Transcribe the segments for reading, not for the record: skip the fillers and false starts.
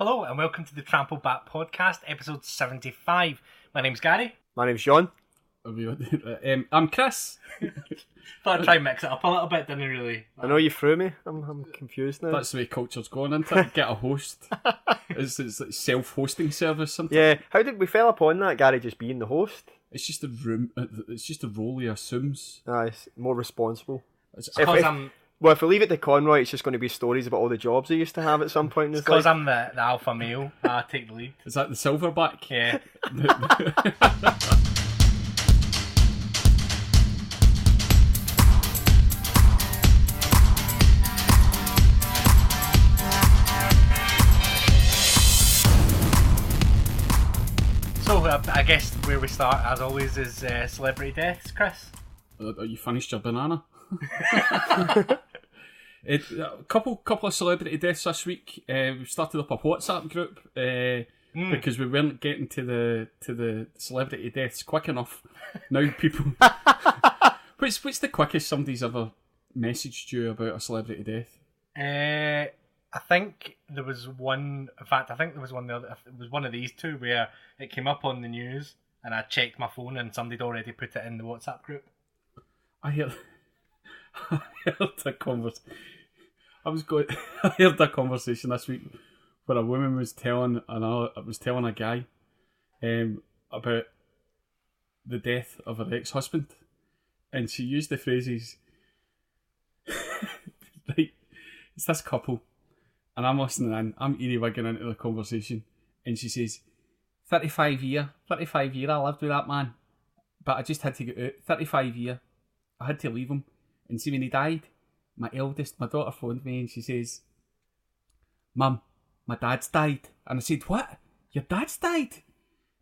Hello and welcome to the Trample Back Podcast, episode 75. My name's Gary. My name's John. I'm Chris. Thought I'd try and mix it up a little bit, didn't really? I know you threw me. I'm confused now. That's the way culture's going, isn't it? Get a host. It's like self-hosting service sometimes. Yeah, how did we fell upon that, Gary, just being the host? It's just a room. It's just a role he assumes. It's more responsible. If we leave it to Conroy, it's just going to be stories about all the jobs he used to have at some point in his life. Because I'm the alpha male, I take the lead. Is that the silverback? Yeah. So, I guess where we start, as always, is celebrity deaths, Chris. You finished your banana? A couple of celebrity deaths this week. We've started up a WhatsApp group because we weren't getting to the celebrity deaths quick enough. Now people, what's the quickest somebody's ever messaged you about a celebrity death? I think there was one. In fact, I think there was one. It was one of these two where it came up on the news, and I checked my phone, and somebody'd already put it in the WhatsApp group. I heard a conversation. I heard a conversation this week where a woman was telling a guy about the death of her ex-husband, and she used the phrases like, it's this couple, and I'm listening in, I'm earwigging into the conversation, and she says, 35 year I lived with that man, but I just had to get out. 35 year I had to leave him. And see, when he died, my daughter phoned me and she says, Mum, my dad's died. And I said, what? Your dad's died?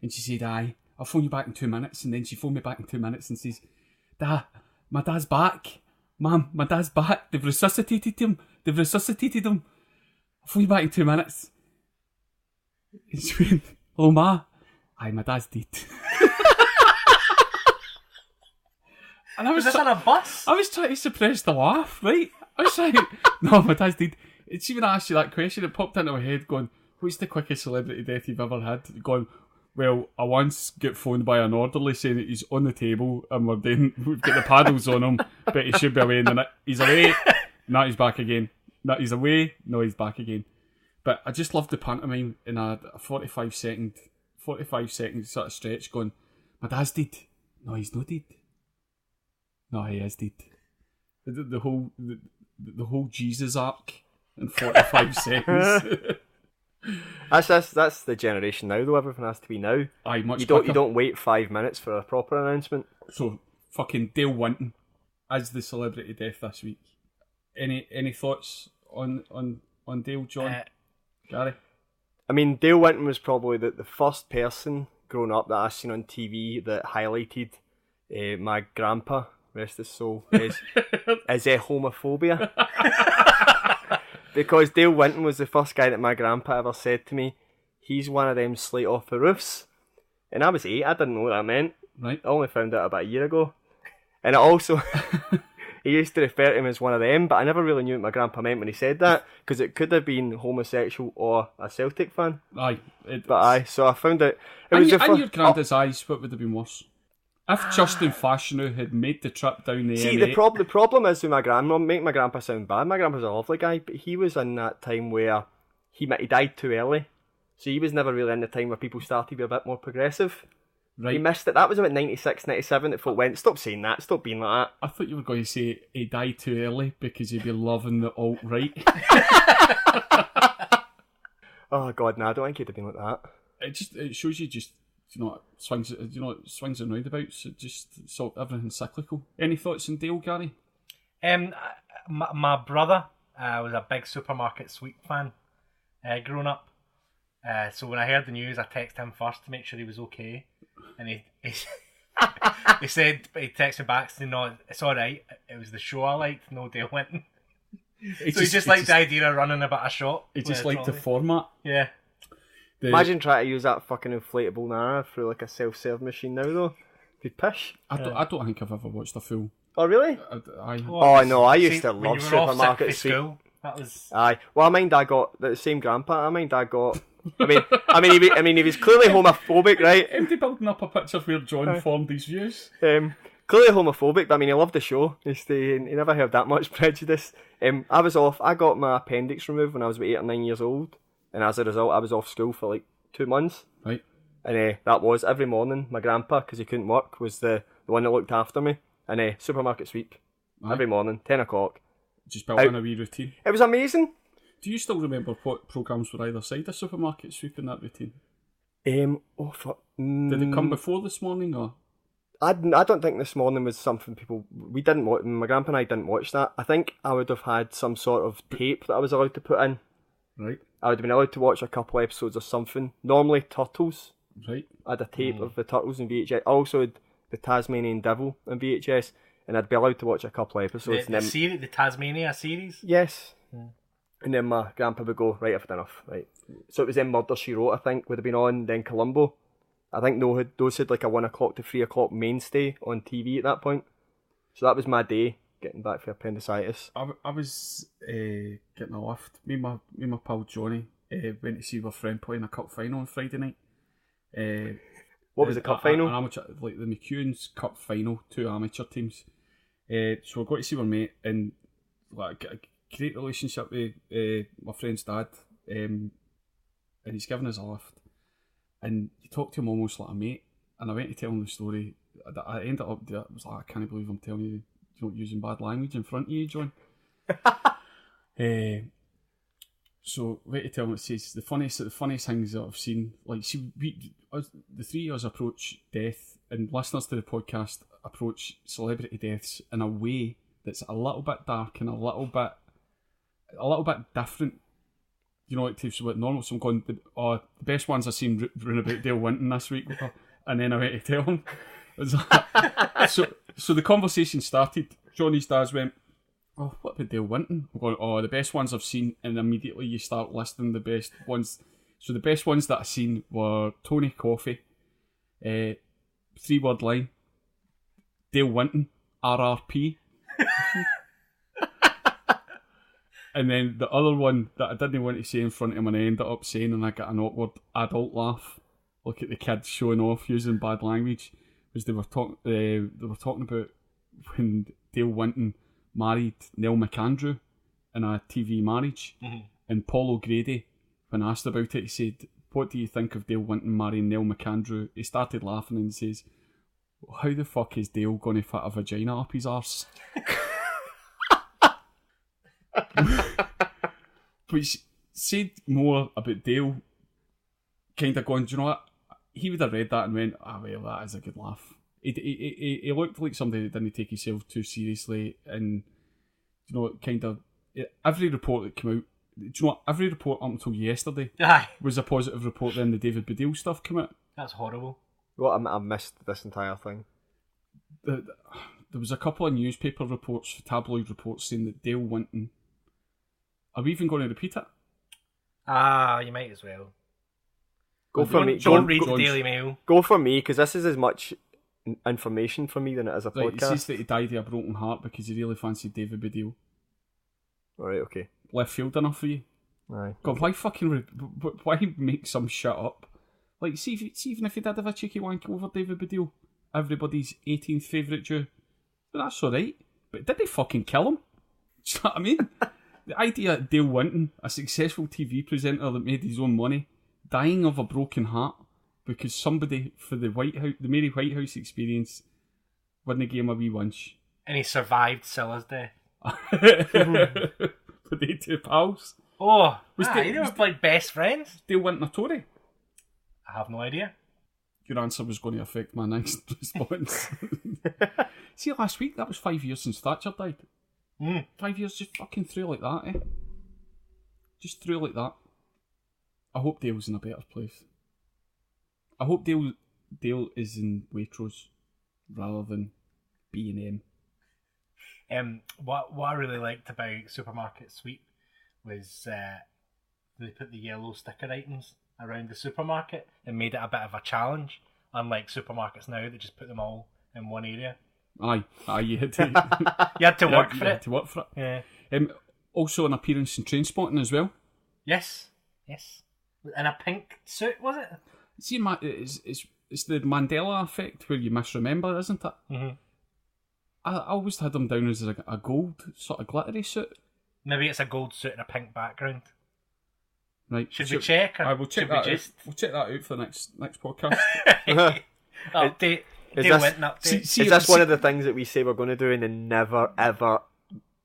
And she said, aye, I'll phone you back in 2 minutes. And then she phoned me back in 2 minutes and says, Dad, my dad's back. Mum, my dad's back. They've resuscitated him. I'll phone you back in 2 minutes. And she went, hello, Ma. Aye, my dad's dead. And I was this on a bus? I was trying to suppress the laugh, right? I was like, no, my dad's dead. It's even asked you that question, it popped into my head going, what's the quickest celebrity death you've ever had? Going, well, I once got phoned by an orderly saying that he's on the table and we've got the paddles on him, but he should be away in the night. He's away, now he's back again. No, he's away, no, he's back again. But I just loved the pantomime in a 45 second sort of stretch going, my dad's dead. No, he's not dead. No, he is dead. The whole Jesus arc in 45 seconds. That's the generation now, though. Everything has to be now. Aye, much you quicker. don't wait 5 minutes for a proper announcement. So fucking Dale Winton as the celebrity death this week. Any thoughts on Dale, John? Gary? I mean, Dale Winton was probably the first person growing up that I seen on TV that highlighted my grandpa, rest his soul, is homophobia. Because Dale Winton was the first guy that my grandpa ever said to me, he's one of them slate off the roofs. And I was 8, I didn't know what that meant. Right. I only found out about a year ago. And it also, he used to refer to him as one of them, but I never really knew what my grandpa meant when he said that, because it could have been homosexual or a Celtic fan. Aye. So I found out... In your granddad's eyes, what would have been worse? If Justin Fashanu had made the trip down the M8... the problem is with my grandma, make my grandpa sound bad. My grandpa's a lovely guy, but he was in that time where he died too early. So he was never really in the time where people started to be a bit more progressive. Right. He missed it. That was about 96, 97 that folk went, stop saying that, stop being like that. I thought you were going to say he died too early because he'd be loving the alt-right. Oh God, no, I don't think he'd have been like that. It shows you just... swings and roundabouts. So everything's cyclical. Any thoughts on Dale, Gary? My brother was a big supermarket sweep fan growing up. So when I heard the news, I texted him first to make sure he was okay, and he said he texted me back saying, "No, it's all right. It was the show I liked, no Dale Winton." He just liked the idea of running about a shop. He just liked the format. Yeah. Imagine trying to use that fucking inflatable Nara through like a self-serve machine now, though. You'd pish. I don't think I've ever watched a full. Oh, really? I Oh, no, I used to love supermarket sweep. That was. Aye. Well, I mind I got the same grandpa. I mind I got. He was clearly homophobic, right? Empty building up a picture where John formed these views. Clearly homophobic, but he loved the show. He never had that much prejudice. I was off. I got my appendix removed when I was about 8 or 9 years old, and as a result, I was off school for like 2 months. Right. And that was every morning. My grandpa, because he couldn't work, was the one that looked after me. And supermarket sweep every morning, 10 o'clock. Just built in a wee routine. It was amazing. Do you still remember what programmes were either side of supermarket sweep in that routine? Did it come before this morning or? I don't think this morning was something we didn't watch. My grandpa and I didn't watch that. I think I would have had some sort of tape that I was allowed to put in. Right. I would have been allowed to watch a couple episodes or something. Normally Turtles. Right. I had a tape of the Turtles in VHS. I also had the Tasmanian Devil in VHS, and I'd be allowed to watch a couple episodes. The Tasmania series? Yes. And then my grandpa would go, right, I've had enough. Right. So it was then Murder, She Wrote, I think, would have been on, then Columbo. I think those had like a 1 o'clock to 3 o'clock mainstay on TV at that point. So that was my day, getting back for appendicitis. I was getting a lift. Me and my pal Johnny went to see our friend playing a cup final on Friday night. What was the cup final? An amateur, like the McEwen's Cup final, 2 amateur teams. So I got to see our mate, and like a great relationship with my friend's dad, and he's given us a lift. And you talk to him almost like a mate. And I went to tell him the story. I ended up there. I was like, I can't believe I'm telling you, using bad language in front of you, John. So went to tell him, it says the funniest things that I've seen. Like, see, the three of us approach death, and listeners to the podcast approach celebrity deaths in a way that's a little bit dark and a little bit different. You know, like to what normal. So I'm going, the best ones I've seen run about Dale Winton this week, and then I went to tell him. So the conversation started. Johnny's dad went, "Oh, what about Dale Winton?" I'm going, "Oh, the best ones I've seen," and immediately you start listing the best ones. So the best ones that I've seen were Tony Coffey, 3-word line, Dale Winton, RRP. And then the other one that I didn't want to say in front of him and I ended up saying, and I got an awkward adult laugh, look at the kids showing off using bad language, was they were talking about when Dale Winton married Nell McAndrew in a TV marriage, and Paul O'Grady, when asked about it, he said, "What do you think of Dale Winton marrying Nell McAndrew?" He started laughing and says, "How the fuck is Dale going to fit a vagina up his arse?" Which said more about Dale kind of going, do you know what? He would have read that and went, well, that is a good laugh. He looked like somebody that didn't take himself too seriously, and, you know, kind of, every report that came out, do you know what? Every report up until yesterday was a positive report, then the David Baddiel stuff came out. That's horrible. Well, I missed this entire thing. There was a couple of newspaper reports, tabloid reports, saying that Dale Winton. Are we even going to repeat it? You might as well. Go for me. Don't read the Daily Mail. Go for me, because this is as much information for me than it is a podcast. He says that he died of a broken heart because he really fancied David Baddiel. Alright, okay. Left field enough for you? Aye. God, why make some shit up? Like, see even if he did have a cheeky wank over David Baddiel, everybody's 18th favourite Jew, that's alright. But did they fucking kill him? Do you know what I mean? The idea of Dale Winton, a successful TV presenter that made his own money, dying of a broken heart because somebody for the Mary Whitehouse experience wouldn't give him a wee winch. And he survived Silla's death. Were they two pals? Oh, they were like best friends. Dale Winton a Tory? I have no idea. Your answer was going to affect my next response. See, last week, that was 5 years since Thatcher died. 5 years just fucking through like that, eh? Just through like that. I hope Dale's in a better place. I hope Dale is in Waitrose rather than B&M. What I really liked about Supermarket Sweep was they put the yellow sticker items around the supermarket and made it a bit of a challenge, unlike supermarkets now that just put them all in one area. Aye, you had to. You had to work for it. To work for it. Yeah. Also an appearance in Trainspotting as well. Yes. In a pink suit, was it? See, it's the Mandela effect where you misremember, isn't it? Mm-hmm. I always had him down as a gold sort of glittery suit. Maybe it's a gold suit and a pink background. Right. Should we check? Or we'll check should that we out. We'll check that out for the next podcast. Update. Is Dale this- Winton update. See, Is this one of the things that we say we're going to do and then never, ever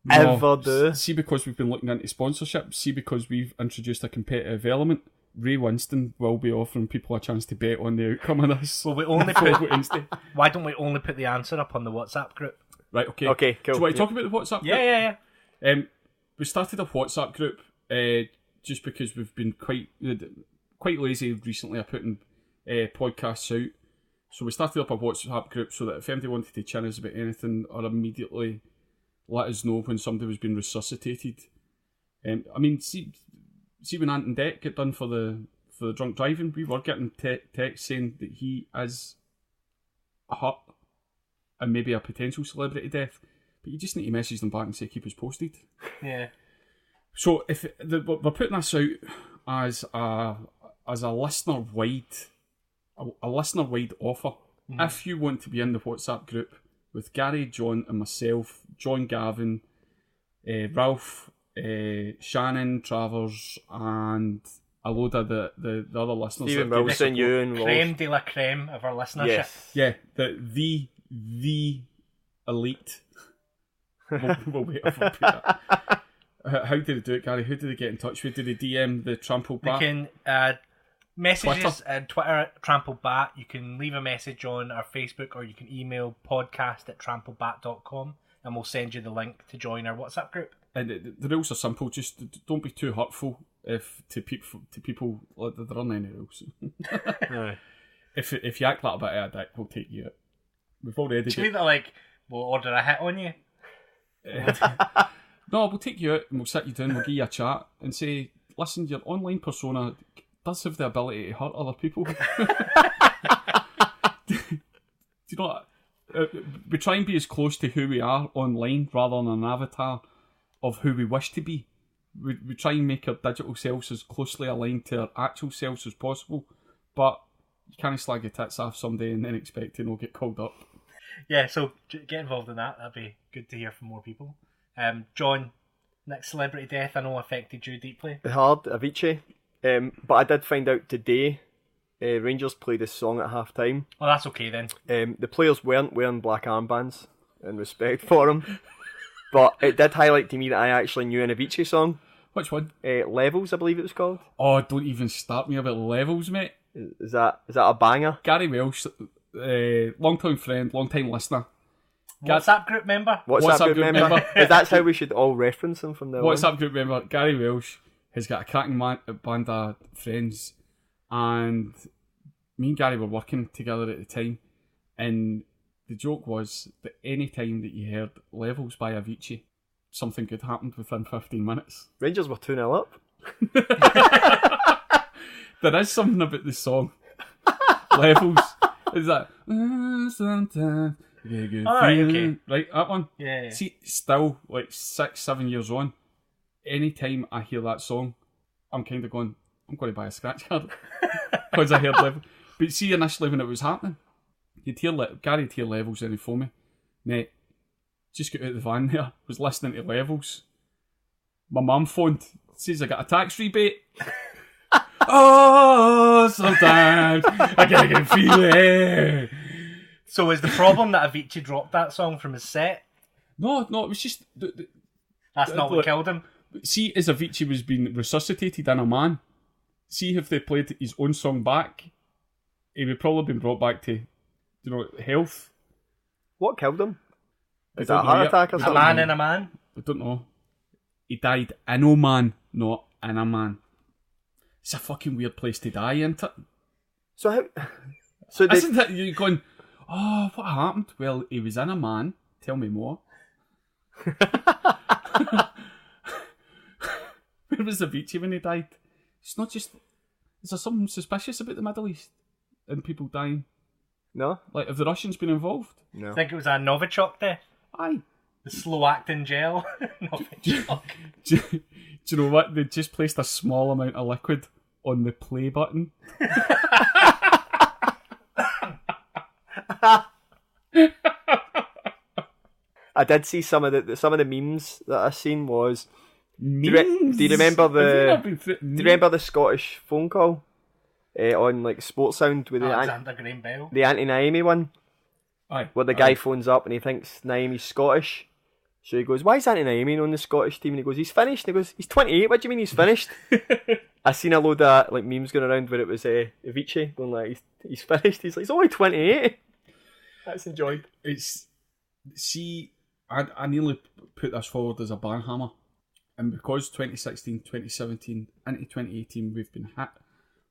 do? See, because we've been looking into sponsorship, see, because we've introduced a competitive element, Ray Winston will be offering people a chance to bet on the outcome of this. Well, we only for put. Wednesday. Why don't we only put the answer up on the WhatsApp group? Right, okay. Okay, cool. Do you want to talk about the WhatsApp group? Yeah. We started a WhatsApp group just because we've been quite lazy recently at putting podcasts out. So we started up a WhatsApp group so that if anybody wanted to chin us about anything or immediately let us know when somebody was being resuscitated. I mean, see when Ant and Deck get done for the drunk driving, we were getting text saying that he is hurt and maybe a potential celebrity death. But you just need to message them back and say keep us posted. Yeah. So if we're putting this out as a listener wide offer. Mm-hmm. If you want to be in the WhatsApp group with Gary, John, and myself, John, Gavin, Ralph, Shannon, Travers, and a load of the other listeners. Stephen Wilson, you and Creme de la creme of our listenership. Yes. Yeah, the elite. We'll wait for that. How did they do it, Gary? Who did they get in touch with? Did they DM the Trampled Bat? They can messages on Twitter at Trampled Bat. You can leave a message on our Facebook, or you can email podcast@trampledbat.com, and we'll send you the link to join our WhatsApp group. And the rules are simple. Just don't be too hurtful to people. There aren't any rules. Aye. If you act like a bit of a dick, we'll take you out. We've already. Do you mean that like we'll order a hit on you? No, we'll take you out and we'll sit you down. We'll give you a chat and say, listen, your online persona does have the ability to hurt other people. Do you know what? We try and be as close to who we are online rather than an avatar of who we wish to be. We try and make our digital selves as closely aligned to our actual selves as possible, but you can't slag your tits off someday and then expect to not get called up. Yeah, so get involved in that. That'd be good to hear from more people. John, next celebrity death I know affected you deeply. Hard, Avicii. But I did find out today, Rangers played this song at half time. Oh, that's okay then. The players weren't wearing black armbands in respect for him. But it did highlight to me that I actually knew an Avicii song. Which one? Levels, I believe it was called. Oh, don't even start me about Levels, mate. Is that a banger? Gary Welsh, long-time friend, long-time listener. WhatsApp group member? WhatsApp group member. That's how we should all reference him from now on. WhatsApp group member, Gary Welsh, has got a cracking band of friends, and me and Gary were working together at the time, and the joke was that any time that you heard Levels by Avicii, something good happened within 15 minutes. Rangers were 2-0 up. There is something about the song. Levels. Is that sometimes you get a good Alright, feeling. okay. Right, that one. Yeah. See, still, like 6-7 years on, anytime I hear that song, I'm kind of going, I'm going to buy a scratch card. Because I heard Levels. But see, initially when it was happening, Gary'd hear Levels and he'd phone me. Mate, just got out of the van there, was listening to Levels. My mum phoned, says I got a tax rebate. Oh, sometimes I get a good feeling. So is the problem that Avicii dropped that song from his set? No, it was just... That's not what killed him? See, as Avicii was being resuscitated in a man, see if they played his own song back, he would probably been brought back to, health. What killed him? Is I that a don't know heart yet. attack or A something? man in a man? I don't know. He died in a man, not in a man. It's a fucking weird place to die, isn't it? So how... So they, Isn't it? You're going, oh, what happened? Well, he was in a man. Tell me more. Where was Avicii when he died? It's not just... Is there something suspicious about the Middle East? And people dying? no? Like, have the Russians been involved? No. I think it was a Novichok death. Aye. The slow acting gel. Do you know what? They just placed a small amount of liquid on the play button. I did see some of the memes that I seen was. Memes? Do you remember Do you remember the Scottish phone call on like Sports Sound with Alexander Graham Bell. the anti-Naomi one? Aye. Where the guy phones up and he thinks Naomi's Scottish. So he goes, "Why is Naomi on the Scottish team?" And he goes, "He's finished." And he goes, "He's 28. What do you mean he's finished?" I seen a load of like memes going around where it was Avicii going like, "He's finished." He's like, "He's only 28." That's enjoyed. I nearly put this forward as a banhammer, and because 2016, 2017, into 2018 we've been hit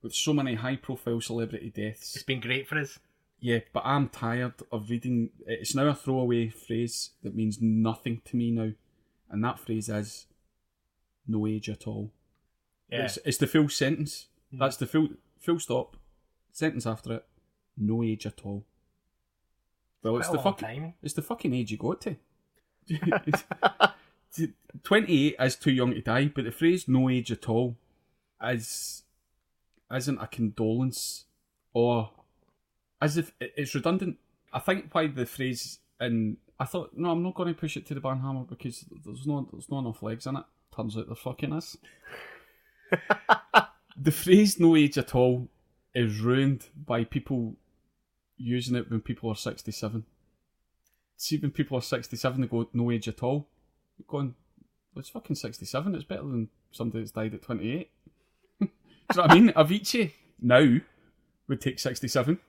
with so many high-profile celebrity deaths. It's been great for us. Yeah, but I'm tired of reading. It's now a throwaway phrase that means nothing to me now, and that phrase is "no age at all." Yeah. It's the full sentence. That's the full stop sentence after it. No age at all. Well, it's the fucking age you got to. 28 is too young to die, but the phrase "no age at all" isn't a condolence, or as if it's redundant. I think why the phrase, and I thought, no, I'm not going to push it to the banhammer because there's not enough legs in it. Turns out there fucking is. The phrase "no age at all" is ruined by people using it when people are 67. See, when people are 67, they go, "no age at all." You're going, well, it's fucking 67. It's better than somebody that's died at 28. Do you know what I mean? Avicii now would take 67.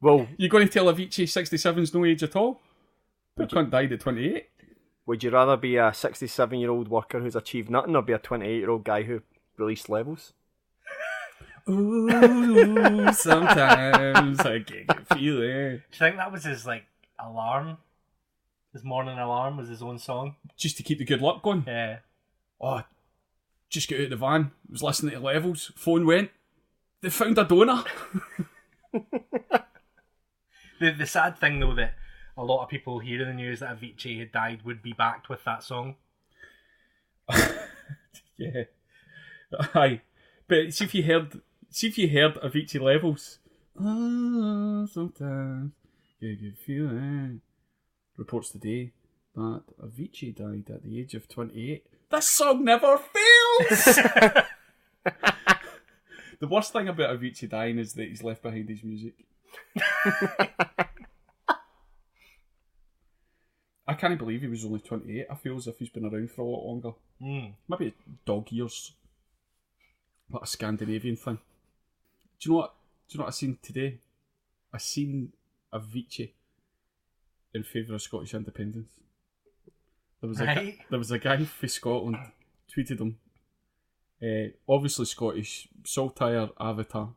Well, You're going to tell Avicii 67's no age at all? But cunt died at 28. would you rather be a 67-year-old worker who's achieved nothing, or be a 28-year-old guy who released levels? Ooh, sometimes I get a feeling. Do you think that was his alarm? His morning alarm was his own song? Just to keep the good luck going. Yeah. Oh, just got out of the van, was listening to levels, phone went, they found a donor. The sad thing though, that a lot of people hearing the news that Avicii had died would be backed with that song. Yeah. Aye. But see if you heard Avicii levels. Oh, sometimes get a good feeling. Reports today that Avicii died at the age of 28. This song never fails! The worst thing about Avicii dying is that he's left behind his music. I can't believe he was only 28. I feel as if he's been around for a lot longer. Maybe dog years. Like a Scandinavian thing. Do you know what I seen today? I seen Avicii in favour of Scottish independence. There was a guy from Scotland tweeted him. Obviously Scottish, saltire avatar,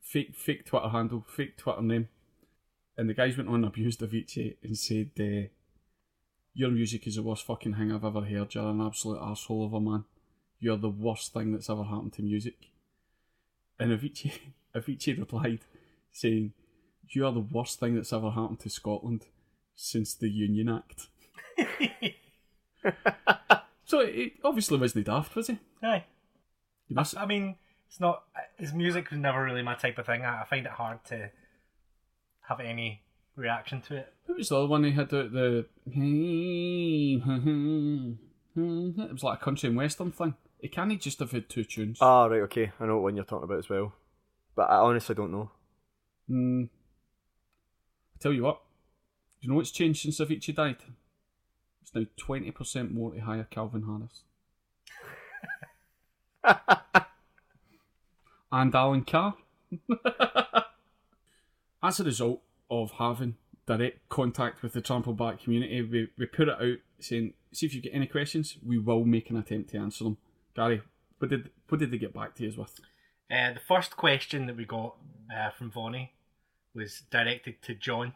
fake Twitter handle, fake Twitter name, and the guys went on and abused Avicii and said, "Your music is the worst fucking thing I've ever heard. You're an absolute arsehole of a man. You're the worst thing that's ever happened to music." And Avicii replied saying, "You are the worst thing that's ever happened to Scotland since the Union Act." So it obviously wasn't daft, was he? Aye. I mean, it's not. His music was never really my type of thing. I find it hard to have any reaction to it. Who was the other one he had out the? It was like a country and western thing. He can't just have had two tunes. Ah, right, okay. I know what one you're talking about as well. But I honestly don't know. I tell you what. Do you know what's changed since Avicii died? It's now 20% more to hire Calvin Harris. And Alan Carr. As a result of having direct contact with the trampled back community, we put it out saying, see if you get any questions, we will make an attempt to answer them. Gary, what did they get back to us with? The first question that we got from Vonnie was directed to John.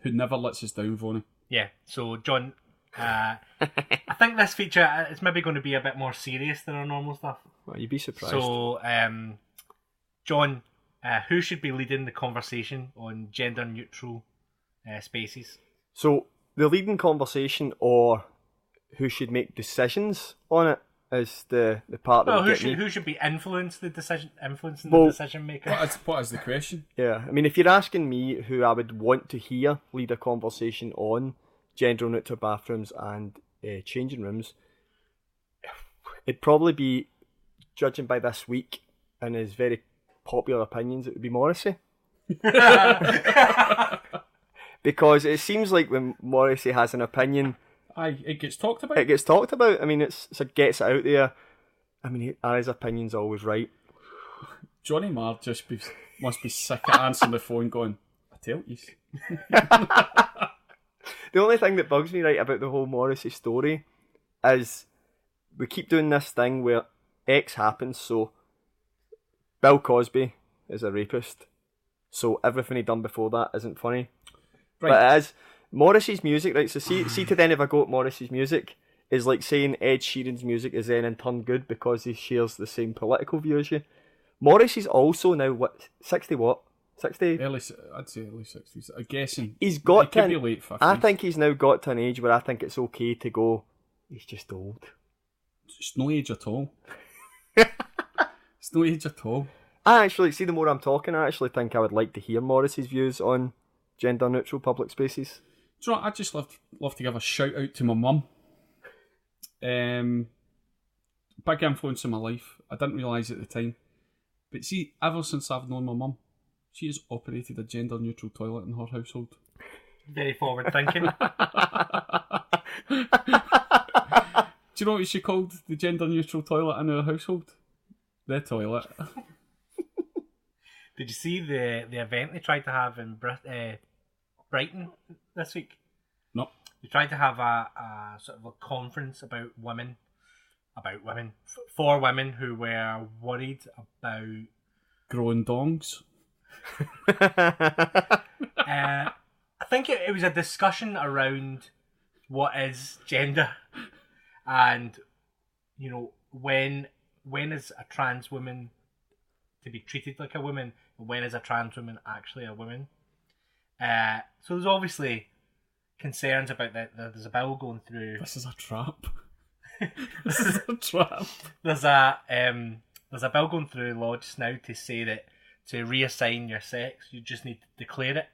Who never lets us down, Vonnie. Yeah, so John, I think this feature is maybe going to be a bit more serious than our normal stuff. Well, you'd be surprised. So, John, who should be leading the conversation on gender-neutral spaces? So, the leading conversation or who should make decisions on it is the part that Well, would get me. who should be influencing the Well, decision maker? What is the question? Yeah, I mean, if you're asking me who I would want to hear lead a conversation on gender-neutral bathrooms and changing rooms, it'd probably be, judging by this week and his very popular opinions, it would be Morrissey. Because it seems like when Morrissey has an opinion, It gets talked about. it gets talked about. I mean, it gets it out there. I mean, his opinion's always right. Johnny Marr must be sick of answering the phone going, I tell you. The only thing that bugs me right about the whole Morrissey story is we keep doing this thing where X happens, so Bill Cosby is a rapist, so everything he done before that isn't funny. Right. But it is. Morrissey's music, right, so see to then if I go at Morrissey's music, is like saying Ed Sheeran's music is then in turn good because he shares the same political view as you. Morrissey's also now, 60 what? 60? I'd say early 60s. I'm guessing. He's got It could to be late 50s. I think he's now got to an age where I think it's okay to go, he's just old. It's no age at all. It's no age at all. I actually, see, the more I'm talking, I actually think I would like to hear Morrissey's views on gender neutral public spaces. Do you know what? I'd just love to give a shout out to my mum. Big influence in my life. I didn't realise at the time. But see, ever since I've known my mum, she has operated a gender neutral toilet in her household. Very forward thinking. Do you know what she called the gender neutral toilet in her household? The toilet. Did you see the event they tried to have in Brighton this week? No. They tried to have a sort of a conference about women, for women who were worried about Growing dongs. I think it was a discussion around what is gender, and when is a trans woman to be treated like a woman, and when is a trans woman actually a woman? So there's obviously concerns about that. There's a bill going through. This is a trap. This is a trap. There's a bill going through law just now to say that to reassign your sex, you just need to declare it.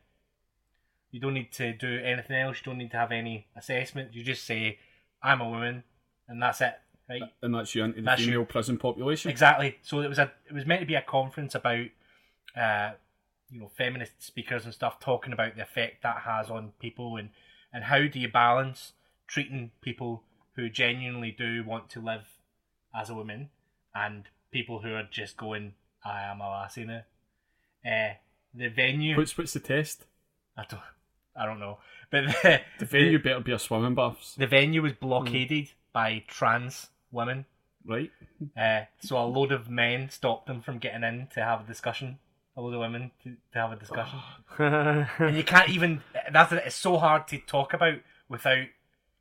You don't need to do anything else. You don't need to have any assessment. You just say, "I'm a woman," and that's it, right? And that's you into the female prison population. Exactly. So it was meant to be a conference about, feminist speakers and stuff talking about the effect that has on people and how do you balance treating people who genuinely do want to live as a woman and people who are just going, I am a lassie now. The venue. What's the test? I don't know. But the venue better be a swimming baths. The venue was blockaded by trans women. Right. So a load of men stopped them from getting in to have a discussion. A load of women to have a discussion. And you can't even... It's so hard to talk about without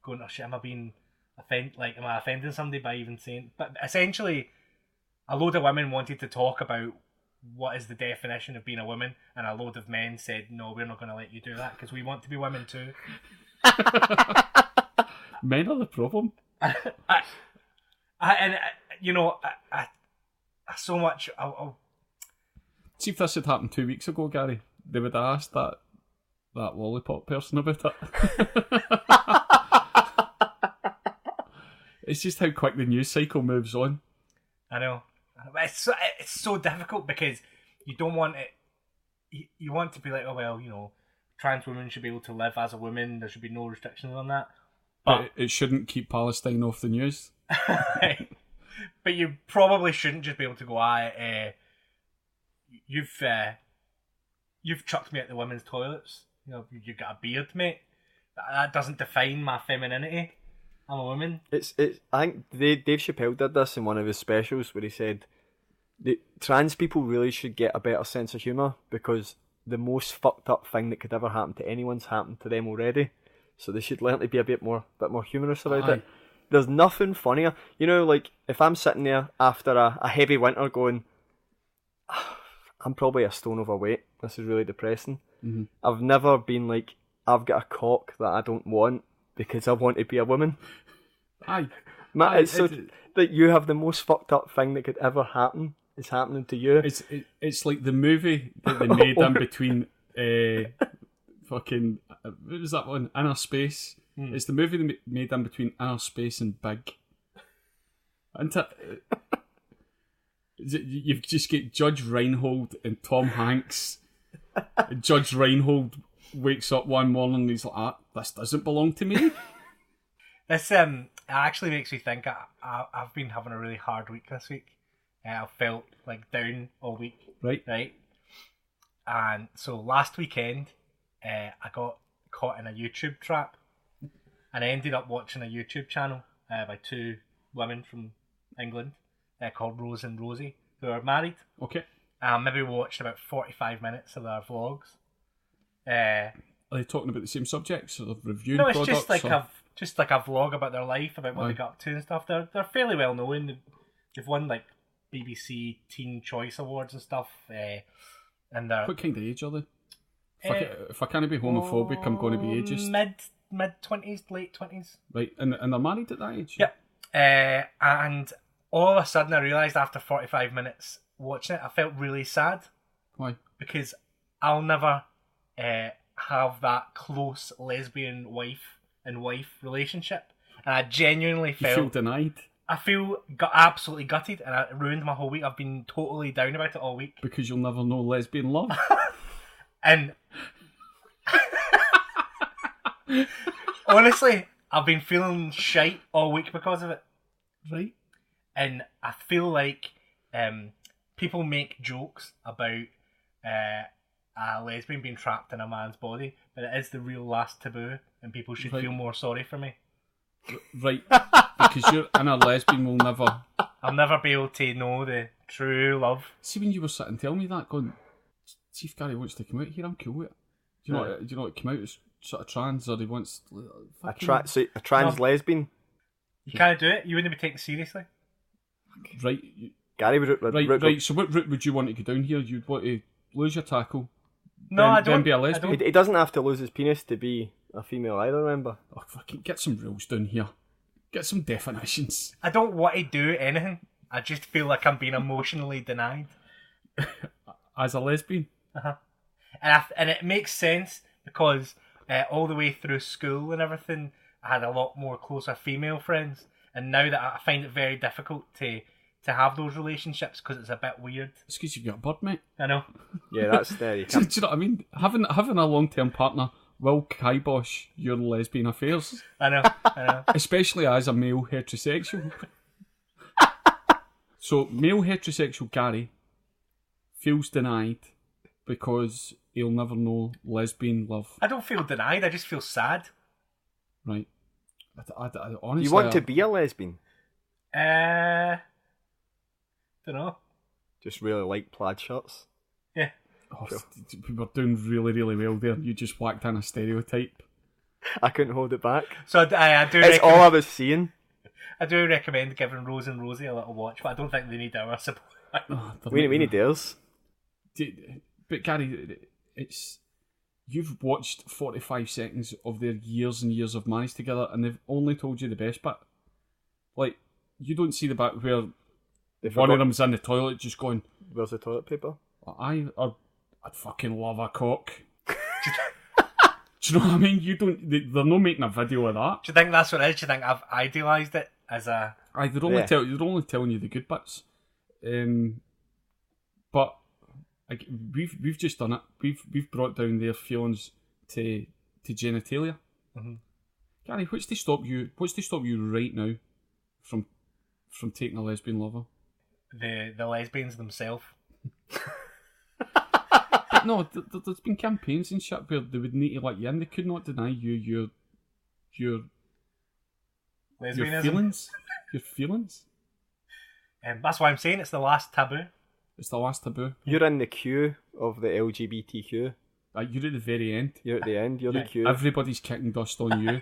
going, oh shit, am I being offended? Like, am I offending somebody by even saying... But essentially, a load of women wanted to talk about what is the definition of being a woman, and a load of men said, no, we're not going to let you do that because we want to be women too. Men are the problem. So much... See if this had happened 2 weeks ago, Gary, they would have asked that lollipop person about it. It's just how quick the news cycle moves on. I know. It's so difficult because you don't want it. You want to be like, oh well, trans women should be able to live as a woman. There should be no restrictions on that. But it shouldn't keep Palestine off the news. But you probably shouldn't just be able to go, you've chucked me at the women's toilets. You've got a beard, mate. That doesn't define my femininity. I'm a woman. I think Dave Chappelle did this in one of his specials where he said that trans people really should get a better sense of humour because the most fucked up thing that could ever happen to anyone's happened to them already. So they should learn to be a bit more humorous about it. There's nothing funnier. Like if I'm sitting there after a heavy winter going, I'm probably a stone overweight. This is really depressing. Mm-hmm. I've never been like, I've got a cock that I don't want because I want to be a woman. Aye. Matt, it's so that you have the most fucked up thing that could ever happen is happening to you. It's like the movie that they made in between fucking what was that one? Inner Space. It's the movie they made in between Inner Space and Big. You've just got Judge Reinhold and Tom Hanks. Judge Reinhold wakes up one morning and he's like, this doesn't belong to me. This actually makes me think I've been having a really hard week this week. I felt like down all week. Right. And so last weekend, I got caught in a YouTube trap. And I ended up watching a YouTube channel by two women from England called Rose and Rosie, who are married. Okay. Maybe watched about 45 minutes of their vlogs. Are they talking about the same subjects or reviewing No, it's products? just like a vlog about their life, about what they got up to and stuff. They're fairly well known. They've won like BBC Teen Choice Awards and stuff. And they're what kind of age are they? If I can't be homophobic, I'm going to be ageist. Mid-20s, late 20s. Right, and they're married at that age? Yep. And all of a sudden I realised after 45 minutes watching it, I felt really sad. Why? Because I'll never have that close lesbian wife and wife relationship. And I genuinely felt... You feel denied? I feel absolutely gutted, and it ruined my whole week. I've been totally down about it all week. Because you'll never know lesbian love? And... honestly, I've been feeling shite all week because of it. Right. And I feel like people make jokes about a lesbian being trapped in a man's body, but it is the real last taboo, and people should feel more sorry for me. Right. Because you're in a lesbian will never... I'll never be able to know the true love. See, when you were sitting telling me that, going, see if Gary wants to come out here, I'm cool with it. Do you know what come out as sort of trans, or he wants... A trans lesbian? You can't do it. You wouldn't be taken seriously. Right. Gary would... Right. So what route would you want to go down here? You'd want to lose your tackle? No, I don't. Then be a lesbian? He doesn't have to lose his penis to be a female either, remember? Oh, fucking get some rules down here. Get some definitions. I don't want to do anything. I just feel like I'm being emotionally denied. As a lesbian? Uh-huh. And it makes sense because all the way through school and everything, I had a lot more closer female friends. And now that I find it very difficult to have those relationships because it's a bit weird. It's because you've got a bird, mate. I know. Yeah, that's there. Do you know what I mean? Having a long-term partner will kibosh your lesbian affairs. I know. Especially as a male heterosexual. So, male heterosexual Gary feels denied because he'll never know lesbian love. I don't feel denied, I just feel sad. Right. I honestly... You want to be a lesbian? Don't know. Just really like plaid shirts? Yeah. Oh, we were doing really, really well there. You just whacked in a stereotype. I couldn't hold it back. So I do. It's all I was seeing. I do recommend giving Rose and Rosie a little watch, but I don't think they need our support. Oh, we need theirs. But Gary, you've watched 45 seconds of their years and years of marriage together, and they've only told you the best bit. Like, you don't see the bit where one of them's in the toilet just going, "Where's the toilet paper?" I'd fucking love a cock. Do you know what I mean? They're not making a video of that. Do you think that's what it is? Do you think I've idealised it as a... They're only telling you the good bits. But we've just done it. We've brought down their feelings to genitalia. Mm-hmm. Gary, what's to stop you right now from taking a lesbian lover? The lesbians themselves. But no, there's been campaigns and shit where they would need to let you in. They could not deny you your feelings. Your feelings. That's why I'm saying it's the last taboo. It's the last taboo. You're in the queue of the LGBTQ. You're at the very end. You're at the end. You're the queue. Everybody's kicking dust on you.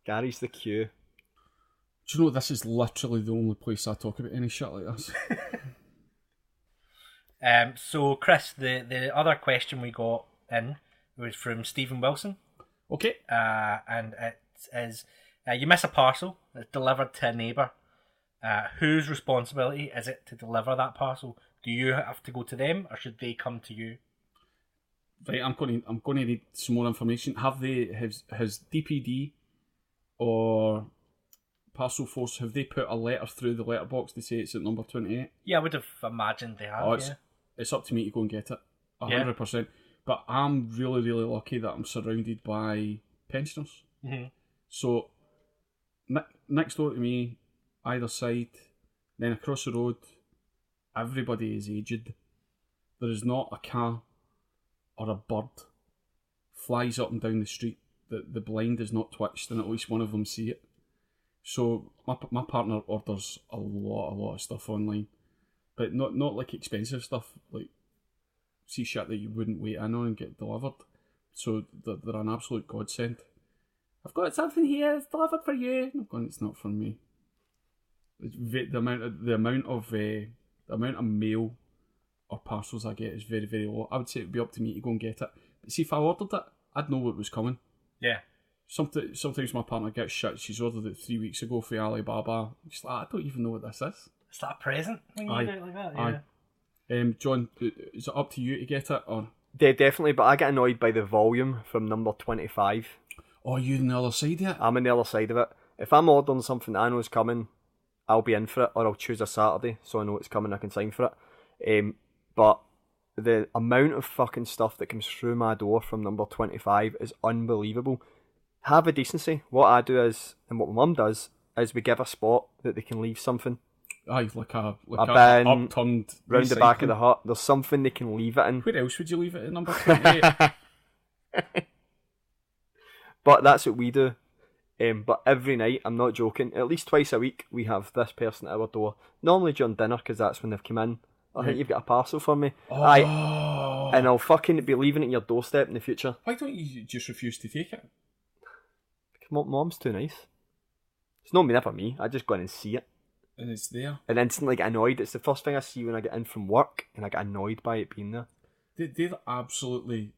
Gary's the queue. Do you know this is literally the only place I talk about any shit like this? So, Chris, the other question we got in It was from Stephen Wilson. Okay. And it is, you miss a parcel. It's delivered to a neighbour. Whose responsibility is it to deliver that parcel? Do you have to go to them, or should they come to you? Right, I'm going to need some more information. Has DPD or Parcel Force, have they put a letter through the letterbox to say it's at number 28? Yeah, I would have imagined they have. It's up to me to go and get it, 100%. But I'm really, really lucky that I'm surrounded by pensioners. Mm-hmm. So next door to me, either side, then across the road, everybody is aged. There is not a car or a bird flies up and down the street that the blind is not twitched and at least one of them see it. So my partner orders a lot of stuff online, but not like expensive stuff, like see shit that you wouldn't wait in on and get delivered. So they're an absolute godsend. I've got something here, it's delivered for you. I'm going, it's not for me. The amount of mail or parcels I get is very, very low. I would say it would be up to me to go and get it. But see, if I ordered it, I'd know what was coming. Yeah. Sometimes my partner gets shit. She's ordered it 3 weeks ago for Alibaba. She's like, I don't even know what this is. Is that a present when you do it like that? Yeah. John, is it up to you to get it, or? Yeah, definitely, but I get annoyed by the volume from number 25. Oh, you're on the other side of it? I'm on the other side of it. If I'm ordering something that I know is coming, I'll be in for it, or I'll choose a Saturday so I know it's coming, I can sign for it. But the amount of fucking stuff that comes through my door from number 25 is unbelievable. Have a decency. What I do is, and what my mum does, is we give a spot that they can leave something. Aye, like a bin upturned round the back of the hut. There's something they can leave it in. Where else would you leave it at number 28? But that's what we do. But every night, I'm not joking, at least twice a week, we have this person at our door. Normally during dinner, because that's when they've come in. I think you've got a parcel for me. Oh. Aye. And I'll fucking be leaving it at your doorstep in the future. Why don't you just refuse to take it? Mom's too nice. It's not never me. I just go in and see it. And it's there. And instantly get annoyed. It's the first thing I see when I get in from work, and I get annoyed by it being there. They're absolutely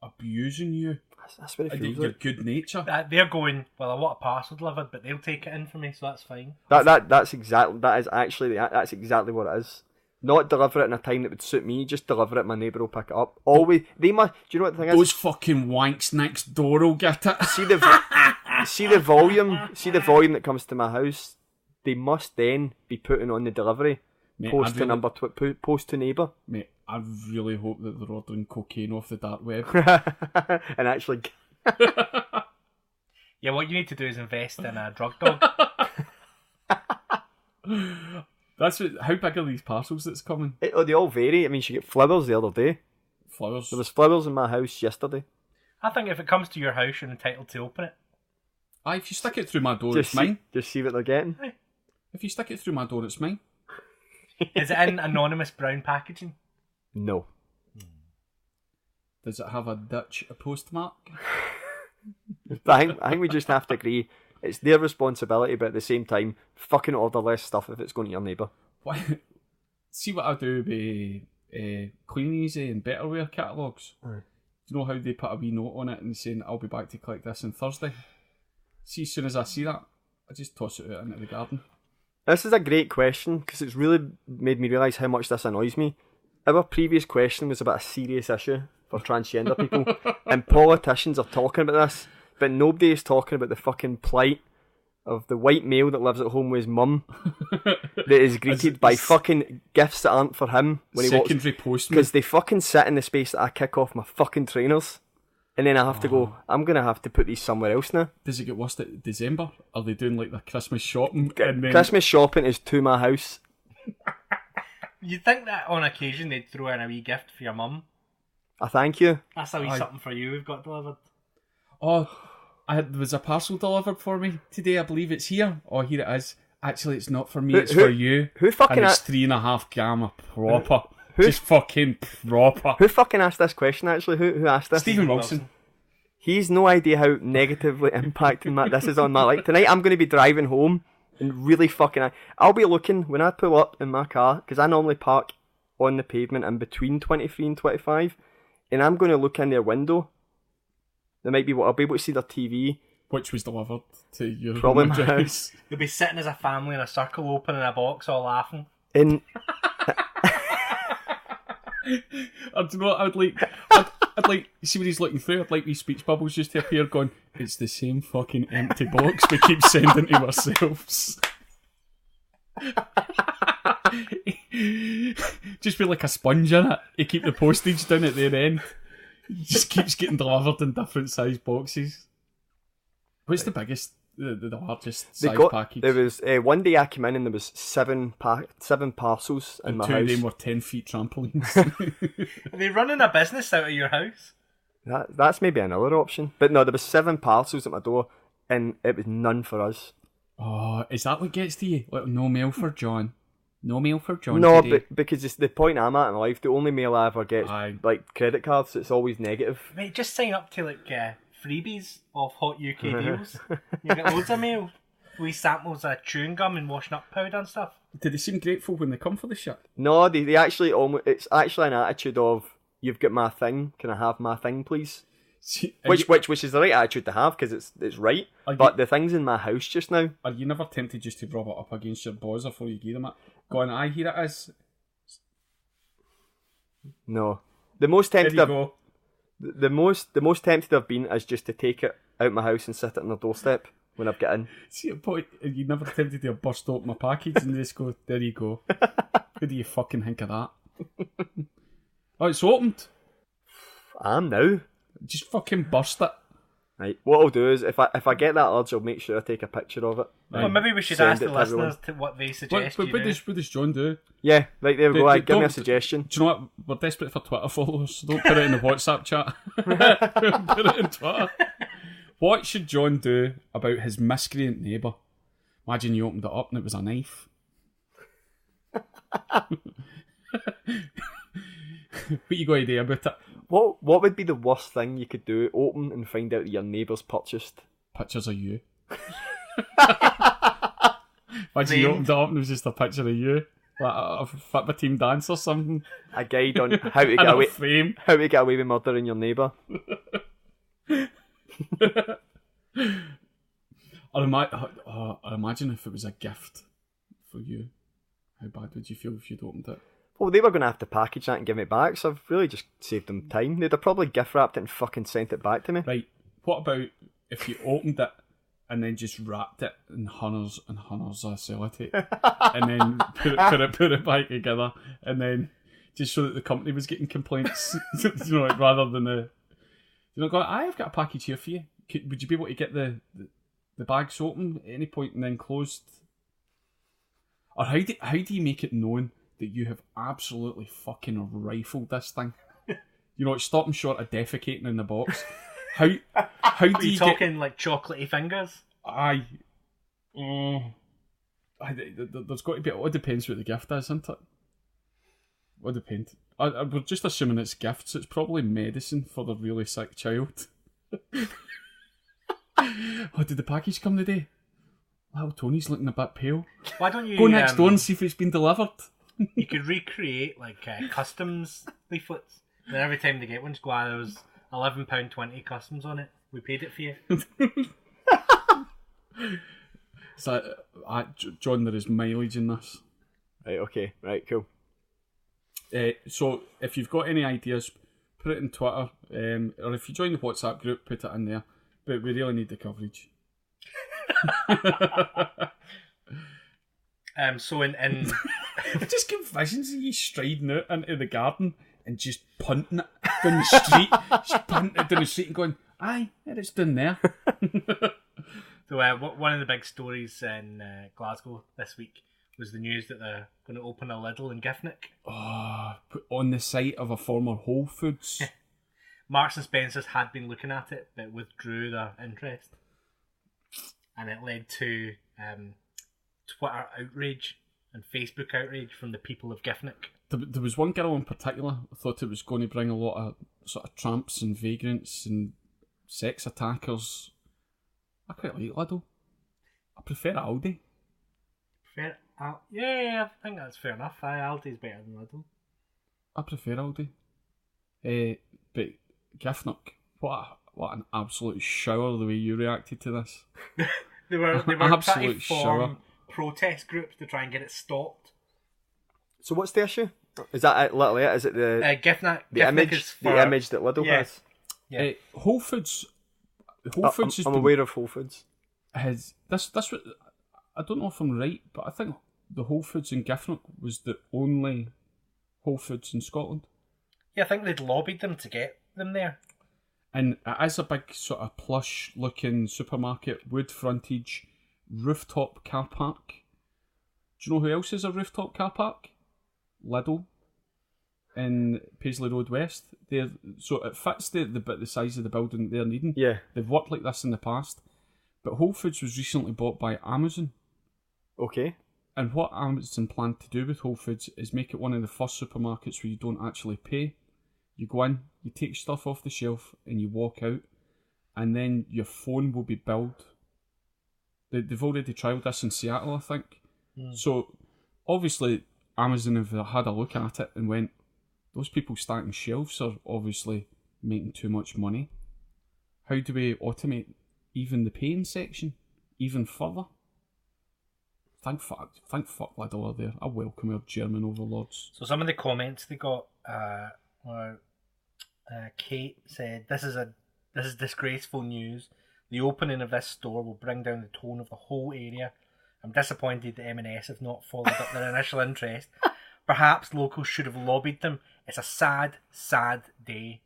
abusing you. That's what it feels your like. good nature. They're going, well, I want a parcel delivered, but they'll take it in for me, so that's fine. That's exactly what it is. Not deliver it in a time that would suit me. Just deliver it. My neighbour will pick it up. Always. They must. Do you know what the thing is? Those fucking wanks next door will get it. See the volume. See the volume that comes to my house. They must then be putting on the delivery. Mate, post to neighbour. Mate, I really hope that they're ordering cocaine off the dark web. And actually. Yeah, what you need to do is invest in a drug dog. How big are these parcels that's coming? They all vary. I mean, she got flowers the other day. Flowers? There was flowers in my house yesterday. I think if it comes to your house, you're entitled to open it. Aye, if you stick it through my door, it's mine. Just see what they're getting. Aye. If you stick it through my door, it's mine. Is it in anonymous brown packaging? No. Does it have a Dutch postmark? I think we just have to agree it's their responsibility, but at the same time, fucking order less stuff if it's going to your neighbour. Why? See what I do with Clean Easy and Betterware catalogues? Right. Do you know how they put a wee note on it and saying, I'll be back to collect this on Thursday? See, as soon as I see that, I just toss it out into the garden. This is a great question, because it's really made me realise how much this annoys me. Our previous question was about a serious issue for transgender people, and politicians are talking about this, but nobody is talking about the fucking plight of the white male that lives at home with his mum that is greeted by fucking gifts that aren't for him when he walks. Secondary postman. Because they fucking sit in the space that I kick off my fucking trainers. And then I have to go, I'm going to have to put these somewhere else now. Does it get worse at December? Are they doing like their Christmas shopping? Christmas shopping is to my house. You'd think that on occasion they'd throw in a wee gift for your mum. I thank you. That's a wee something for you we've got delivered. Oh, there was a parcel delivered for me today. I believe it's here. Oh, here it is. Actually, it's not for me. It's for you. Who fucking? And it's 3.5 gamma proper. Just fucking proper. Who fucking asked this question? Actually, who asked this? Stephen Wilson. He's no idea how negatively impacting this is on my life. Tonight, I'm going to be driving home and really fucking. I'll be looking when I pull up in my car, because I normally park on the pavement in between 23 and 25, and I'm going to look in their window They might be. I'll be able to see their TV. Which was delivered to your Probably home my address. They'll be sitting as a family in a circle, opening a box, all laughing. In I don't know what I'd like. I'd like, see what he's looking through. I'd like these speech bubbles just to appear going, it's the same fucking empty box we keep sending to ourselves. Just be like a sponge in it. You keep the postage down at their end. It just keeps getting delivered in different size boxes. What's the biggest, the largest size package? There was one day I came in and there was seven parcels in my house. 2 of them were 10 feet trampolines. Are they running a business out of your house? That's maybe another option. But no, there was 7 parcels at my door and it was none for us. Oh, is that what gets to you? Like, no mail for John. No mail for John No, today. because it's the point I'm at in life. The only mail I ever get is like credit cards. It's always negative. Mate, just sign up to like freebies of Hot UK deals. You get loads of mail. Wee samples of chewing gum and washing up powder and stuff. Did they seem grateful when they come for the shit? No, they actually it's actually an attitude of, you've got my thing, can I have my thing please? See, Which is the right attitude to have because it's right. But the thing's in my house just now. Are you never tempted just to rub it up against your boys before you give them it? Going, aye, here it is. No. The most tempted There you go. the most tempted I've been is just to take it out my house and sit it on the doorstep when I've got in. See, a point, are you never tempted to burst open my package and just go, there you go. Who do you fucking think of that? Oh, it's opened. I am now. Just fucking burst it. Right. What I'll do is if I get that urge, I'll make sure I take a picture of it. Well, maybe we should Send ask it the to everyone. listeners to what they suggest. What does John do? Yeah, right there we go. Give me a don't- suggestion. Do you know what? We're desperate for Twitter followers, so don't put it in the WhatsApp chat. Put it in Twitter. What should John do about his miscreant neighbour? Imagine you opened it up and it was a knife. What you got to do about it? What would be the worst thing you could do? Open and find out that your neighbour's purchased. Pictures of you. Imagine you opened it up and it was just a picture of you. Like a fit my team dance or something. A guide on how to In get a away frame. with murdering your neighbour. I'd imagine if it was a gift for you. How bad would you feel if you'd opened it? Well, they were going to have to package that and give me it back, so I've really just saved them time. They'd have probably gift wrapped it and fucking sent it back to me. Right, what about if you opened it and then just wrapped it in hunters and hunters of sellotape and then put it back together and then just so that the company was getting complaints, like, rather than going, I've got a package here for you. Would you be able to get the bags open at any point and then closed? Or how do you make it known that you have absolutely fucking rifled this thing? It's stopping short of defecating in the box. How do you talking like chocolatey fingers? There's got to be. It depends what the gift is, isn't it? What depends. We're just assuming it's gifts. It's probably medicine for the really sick child. Oh, did the package come today? Little Tony's looking a bit pale. Why don't you go next door and see if it's been delivered? You could recreate like customs leaflets, and every time they get one, just go, there was £11.20 customs on it. We paid it for you. So, John, there is mileage in this. Right, okay, right, cool. So, if you've got any ideas, put it in Twitter, or if you join the WhatsApp group, put it in there. But we really need the coverage. So in just get visions of you striding out into the garden and just punting it down the street, just punting it down the street and going, aye, there it's down there. So one of the big stories in Glasgow this week was the news that they're going to open a Lidl in Giffnock. Oh, on the site of a former Whole Foods. Marks and Spencer's had been looking at it, but withdrew their interest. And it led to Twitter outrage and Facebook outrage from the people of Giffnock. There was one girl in particular I thought it was going to bring a lot of sort of tramps and vagrants and sex attackers. I quite like Lidl. I prefer Aldi. Yeah, I think that's fair enough. Aldi's better than Lidl. I prefer Aldi. But Giffnock, what what an absolute shower the way you reacted to this. They were trying to Absolute form shower. protest groups to try and get it stopped. So what's the issue? Is that it, literally it? Is it the Giftnick is for, the image that Lidl has? Yeah. Whole Foods. I'm aware of Whole Foods. Has this I don't know if I'm right, but I think the Whole Foods in Giffnock was the only Whole Foods in Scotland. Yeah, I think they'd lobbied them to get them there. And it is a big sort of plush looking supermarket, wood frontage, rooftop car park. Do you know who else has a rooftop car park? Lidl in Paisley Road West. So it fits the size of the building they're needing. Yeah. They've worked like this in the past. But Whole Foods was recently bought by Amazon. Okay. And what Amazon planned to do with Whole Foods is make it one of the first supermarkets where you don't actually pay. You go in, you take stuff off the shelf, and you walk out, and then your phone will be billed. They've already trialled this in Seattle, I think. So, obviously, Amazon have had a look at it and went, those people stacking shelves are obviously making too much money. How do we automate even the paying section even further? Thank fuck Lidl are there. I welcome our German overlords. So some of the comments they got were Kate said, This is disgraceful news. The opening of this store will bring down the tone of the whole area. I'm disappointed that M&S have not followed up their initial interest. Perhaps locals should have lobbied them. It's a sad, sad day.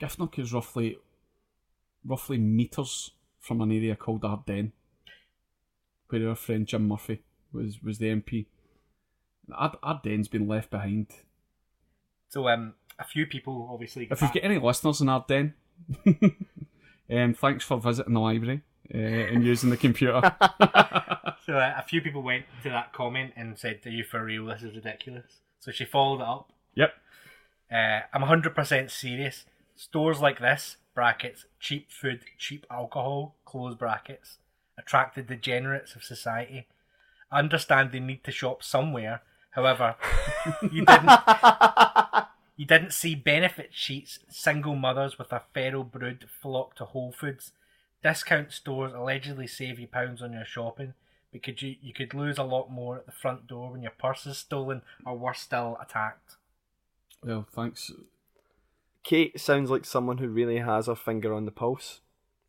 Giffnock is roughly metres from an area called Ardennes, where our friend Jim Murphy was the MP. Ardennes been left behind. So a few people obviously... If you've got any listeners in Ardennes, thanks for visiting the library and using the computer. So a few people went to that comment and said, "Are you for real? This is ridiculous." So she followed it up. Yep. I'm 100% serious. Stores like this, brackets, cheap food, cheap alcohol, close brackets, attract the degenerates of society. I understand they need to shop somewhere. However, you didn't see benefit sheets, single mothers with a feral brood flock to Whole Foods. Discount stores allegedly save you pounds on your shopping, because you could lose a lot more at the front door when your purse is stolen or worse still, attacked. Well, thanks. Kate sounds like someone who really has her finger on the pulse.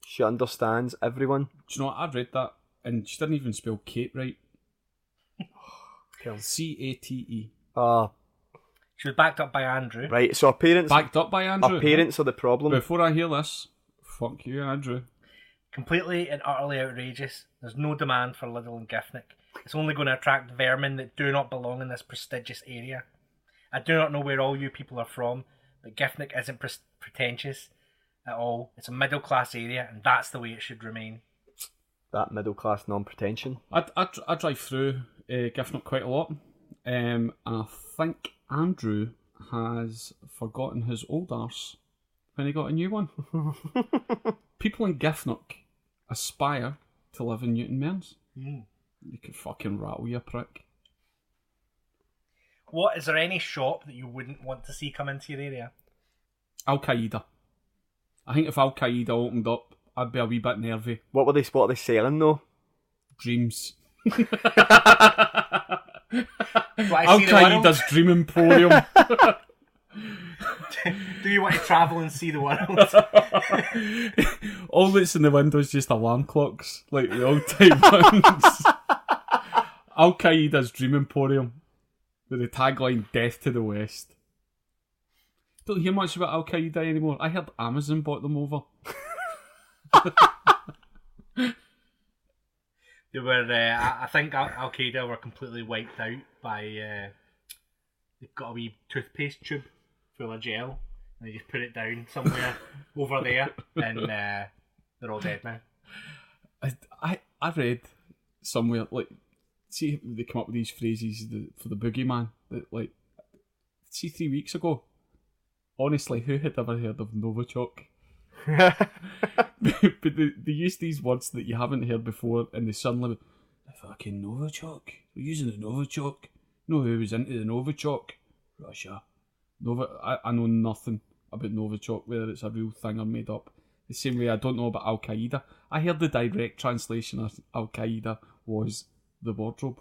She understands everyone. Do you know what? I read that and she didn't even spell Kate right. Cate. She was backed up by Andrew. Right, so our parents... Backed up by Andrew. Our parents are the problem. Before I hear this, fuck you, Andrew. Completely and utterly outrageous. There's no demand for Lidl and Giffnock. It's only going to attract vermin that do not belong in this prestigious area. I do not know where all you people are from, but Giffnock isn't pretentious at all. It's a middle class area, and that's the way it should remain. That middle class non-pretension. I drive through Giffnock quite a lot, and I think Andrew has forgotten his old arse when he got a new one. People in Giffnock aspire to live in Newton Mearns. You could fucking rattle, you prick. What, is there any shop that you wouldn't want to see come into your area? Al Qaeda. I think if Al Qaeda opened up, I'd be a wee bit nervy. What are they selling though? Dreams. Al Qaeda's Dream Emporium. Do you want to travel and see the world? All that's in the window is just alarm clocks, like the old time ones. Al Qaeda's Dream Emporium, with the tagline "Death to the West." Don't hear much about Al Qaeda anymore. I heard Amazon bought them over. They were, I think Al Qaeda were completely wiped out by. They've got a wee toothpaste tube full of gel, and they just put it down somewhere over there, and they're all dead now. I read somewhere, like, see, they come up with these phrases for the boogeyman. That, like, see, 3 weeks ago, honestly, who had ever heard of Novichok? But they use these words that you haven't heard before, and they suddenly, the fucking Novichok. We're using the Novichok. You know who was into the Novichok? Russia. I know nothing. about Novichok, whether it's a real thing or made up. The same way I don't know about Al Qaeda. I heard the direct translation of Al Qaeda was the wardrobe.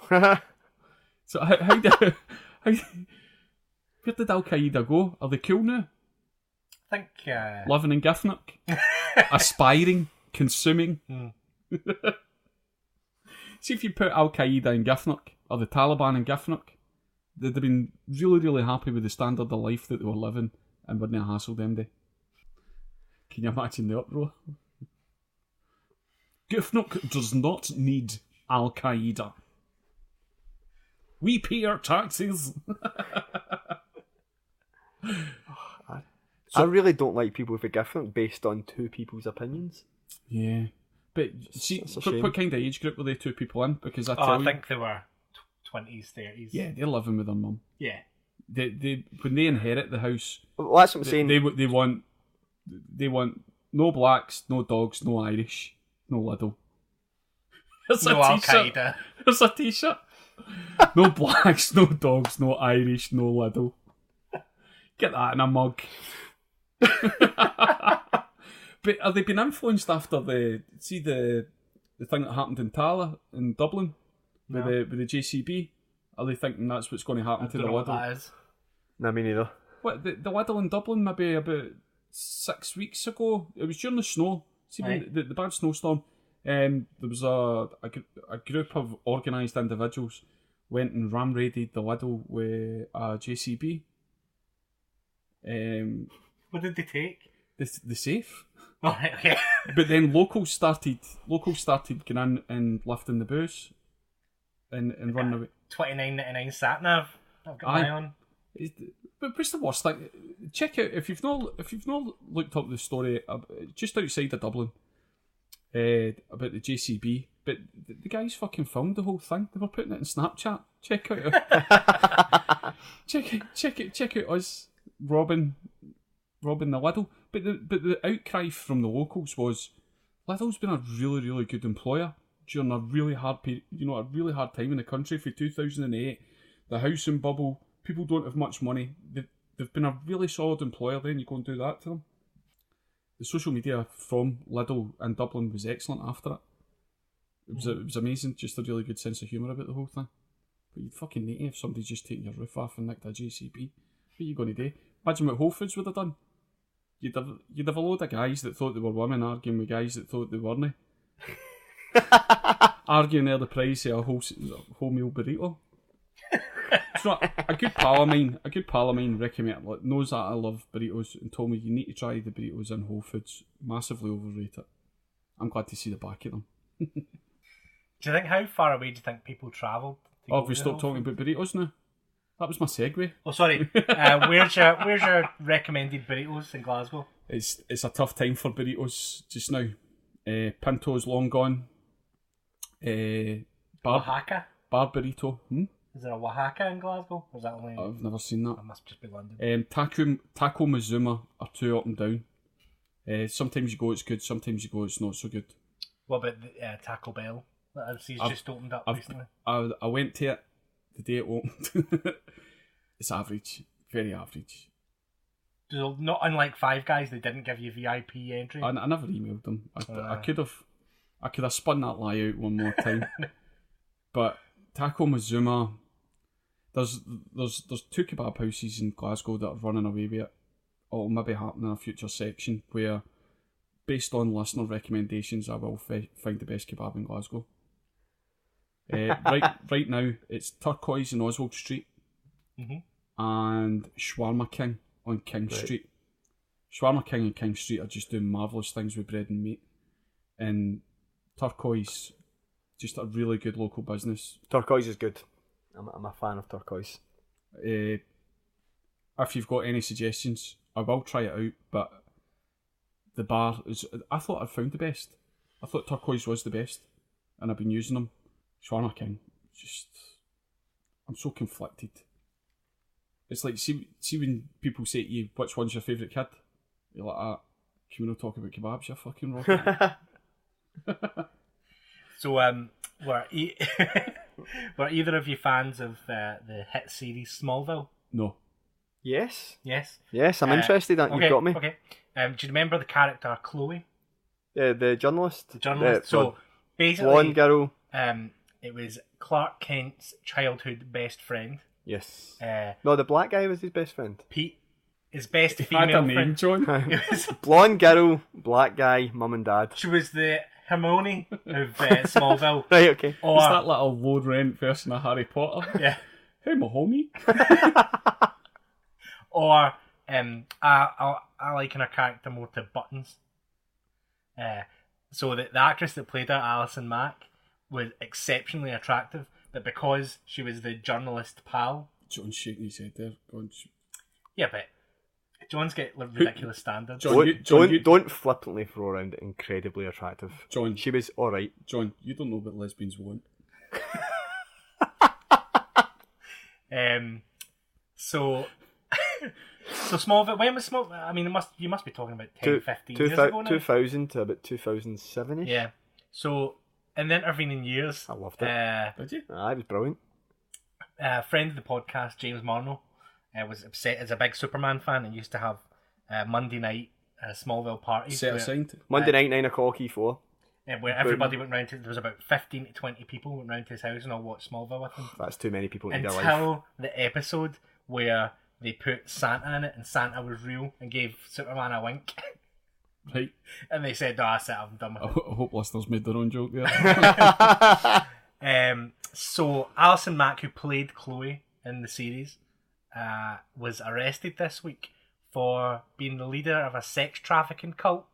So how did where did Al Qaeda go? Are they cool now? I think Living in Giffnock, aspiring, consuming. See if you put Al Qaeda in Giffnock or the Taliban in Giffnock, they'd have been really, really happy with the standard of life that they were living and wouldn't have hassled them day. Can you imagine the uproar? Giffnock does not need Al Qaeda. We pay our taxes. I really don't like people with Giffnock based on two people's opinions. Yeah. But see, what kind of age group were they two people in? Because I think they were 20s, 30s. Yeah, they're living with their mum. Yeah. They when they inherit the house, well, that's what I'm saying. They want no blacks, no dogs, no Irish, no Lidl. No Al Qaeda. There's a t-shirt. No blacks, no dogs, no Irish, no Lidl. Get that in a mug. But have they been influenced after the thing that happened in Tala in Dublin with the JCB? Are they thinking that's what's going to happen to the Lidl? That is. No, me neither. What the Lidl in Dublin maybe about 6 weeks ago? It was during the snow. See when the bad snowstorm. There was a group of organised individuals went and ram-raided the Lidl with a JCB. What did they take? The safe. Oh, right, okay. But then locals started going in and lifting the booze and running away. $29.99 sat nav. I've got my on. But what's the worst thing? Check out if you've not looked up the story just outside of Dublin about the JCB. But the guys fucking filmed the whole thing. They were putting it in Snapchat. Check out check out us robbing the Lidl. But the outcry from the locals was Lidl's been a really, really good employer during a really hard time in the country for 2008. The housing bubble, people don't have much money. They've been a really solid employer. Then you go and do that to them. The social media from Lidl and Dublin was excellent after it. It was amazing. Just a really good sense of humour about the whole thing. But you'd fucking need it if somebody's just taking your roof off and nicked a JCB. What are you going to do? Imagine what Whole Foods would have done. You'd have a load of guys that thought they were women arguing with guys that thought they weren't. Arguing over the price of a whole meal burrito. So a good pal of mine recommended, knows that I love burritos and told me you need to try the burritos in Whole Foods. Massively overrated. I'm glad to see the back of them. Do you think how far away do you think people travelled? Have we stopped talking about burritos now? That was my segue. Oh, sorry. Where's your recommended burritos in Glasgow? It's a tough time for burritos just now. Pinto's long gone. Oaxaca? Bar burrito. Is there a Oaxaca in Glasgow? Or is that only? I've never seen that. That must just be London. Taco Mazuma are too up and down. Sometimes you go it's good, sometimes you go it's not so good. What about Taco Bell? That I've just opened up recently. I went to it the day it opened. It's average, very average. So not unlike Five Guys, they didn't give you VIP entry. I never emailed them. I could have spun that lie out one more time. But Taco Mazuma, there's two kebab houses in Glasgow that are running away with it. It'll maybe happen in a future section where, based on listener recommendations, I will find the best kebab in Glasgow. Right now, it's Turquoise in Oswald Street and Shawarma King on King Street. Shawarma King and King Street are just doing marvellous things with bread and meat. And Turquoise, just a really good local business. Turquoise is good. I'm a fan of Turquoise. If you've got any suggestions, I will try it out, but the bar is... I thought I'd found the best. I thought Turquoise was the best, and I've been using them. Shawarma King, just... I'm so conflicted. It's like, see when people say to you, which one's your favourite kid? You're like, can we not talk about kebabs, you fucking rocket? So, were either of you fans of the hit series Smallville? No. Yes. Yes. Yes, I'm interested. You've got me. Okay. Do you remember the character Chloe? The journalist. The journalist. So basically, blonde girl. It was Clark Kent's childhood best friend. Yes. Uh, No, the black guy was his best friend. Pete, his best Had female a name, friend. John. It was, Blonde girl, black guy, mum and dad. she was the Hermione of Smallville. Right, okay. Or It's that little low rent version of Harry Potter. yeah. Hey, my homie. Or I liken her character more to Buttons. So the actress that played her, Alison Mack, was exceptionally attractive, but because she was the journalist pal. John's shaking his head there. Going, Yeah, but John's got ridiculous standards. Don't flippantly throw around incredibly attractive. John, She was alright. John, you don't know what lesbians want. So Smallville. When was Smallville? I mean, you must be talking about 10, 15 years ago now. 2000 to about 2007ish. Yeah. So in the intervening years, I loved it. Did you? It was brilliant. A friend of the podcast, James Marno, was upset as a big Superman fan and used to have Monday night Smallville parties. Set aside. Monday night, 9 o'clock, E4. Where everybody went round to, there was about 15 to 20 people went round to his house and all watched Smallville with him. That's too many people in their life. Until the episode where they put Santa in it and Santa was real and gave Superman a wink. Right. And they said, that's it, I'm done with it. I hope listeners made their own joke there. So Alison Mack, who played Chloe in the series, was arrested this week for being the leader of a sex trafficking cult.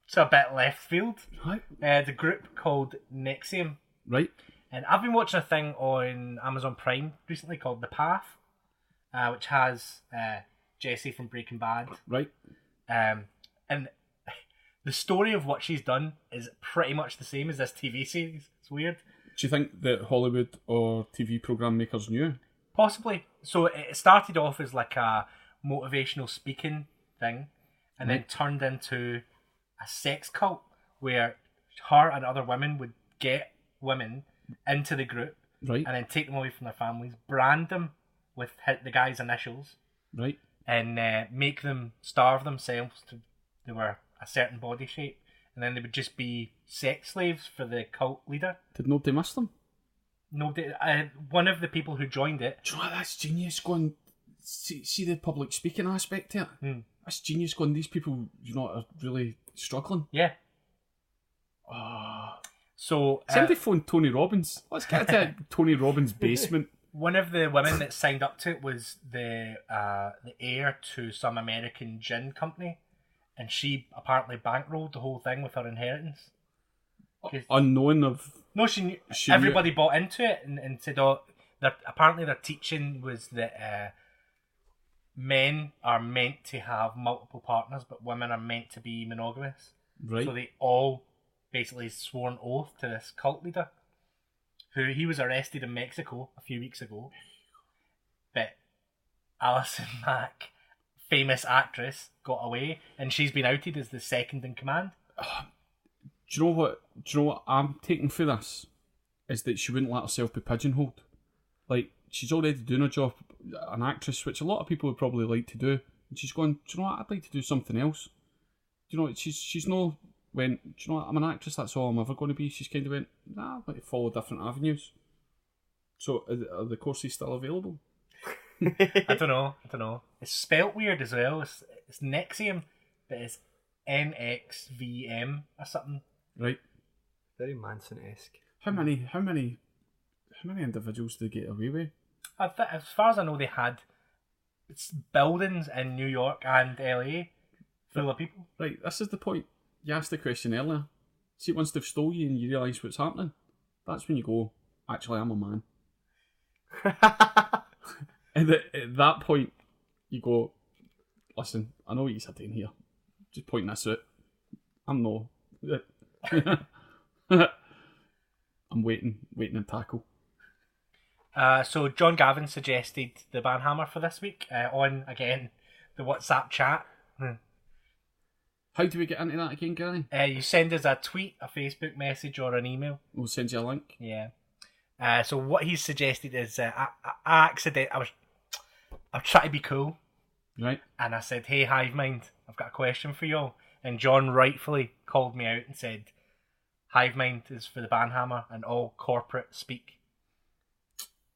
It's a bit left field. Right. The group called Nexium. Right. And I've been watching a thing on Amazon Prime recently called The Path, which has Jessie from Breaking Bad. Right. And the story of what she's done is pretty much the same as this TV series. It's weird. Do you think that Hollywood or TV program makers knew? Possibly. So it started off as like a motivational speaking thing and then turned into a sex cult where her and other women would get women into the group Right. and then take them away from their families, brand them with the guy's initials, Right. and make them starve themselves to they were a certain body shape, and then they would just be sex slaves for the cult leader. Did nobody miss them? Nobody. One of the people who joined it. Do you know what? That's genius going. See the public speaking aspect to it? That's genius going. These people, are really struggling. Yeah. So Somebody phoned Tony Robbins. Let's get to Tony Robbins' basement. one of the women that signed up to it was the heir to some American gin company, and she apparently bankrolled the whole thing with her inheritance. Unknown of... No, she knew. She Everybody bought into it and said, apparently their teaching was that men are meant to have multiple partners, but women are meant to be monogamous. Right. So they all basically swore an oath to this cult leader, who he was arrested in Mexico a few weeks ago. But Alison Mack, famous actress, got away, and she's been outed as the second in command. Do you know what I'm taking for this? Is that she wouldn't let herself be pigeonholed. Like, she's already doing a job, an actress, which a lot of people would probably like to do. And she's going, do you know what, I'd like to do something else. Do you know, she's no went, do you know what, I'm an actress, that's all I'm ever going to be. She's kind of went, nah, I'd like to follow different avenues. So, are the courses still available? I don't know. It's spelt weird as well. It's Nexium, but it's NXVM or something. Right. Very Manson-esque. How many individuals did they get away with? As far as I know, they had buildings in New York and LA full of people. Right, this is the point. You asked the question earlier. See, once they've stole you and you realise what's happening, that's when you go, actually, I'm a man. And at that point, you go, listen, I know what you're doing here. Just pointing this out. I'm no. I'm waiting and tackle. So John Gavin suggested the Banhammer for this week on, again, the WhatsApp chat. How do we get into that again, Gary? You send us a tweet, a Facebook message, or an email. We'll send you a link. Yeah. So what he suggested is I I'm trying to be cool. Right. And I said, hey, Hive Mind, I've got a question for y'all. And John rightfully called me out and said, Hive Mind is for the banhammer and all corporate speak.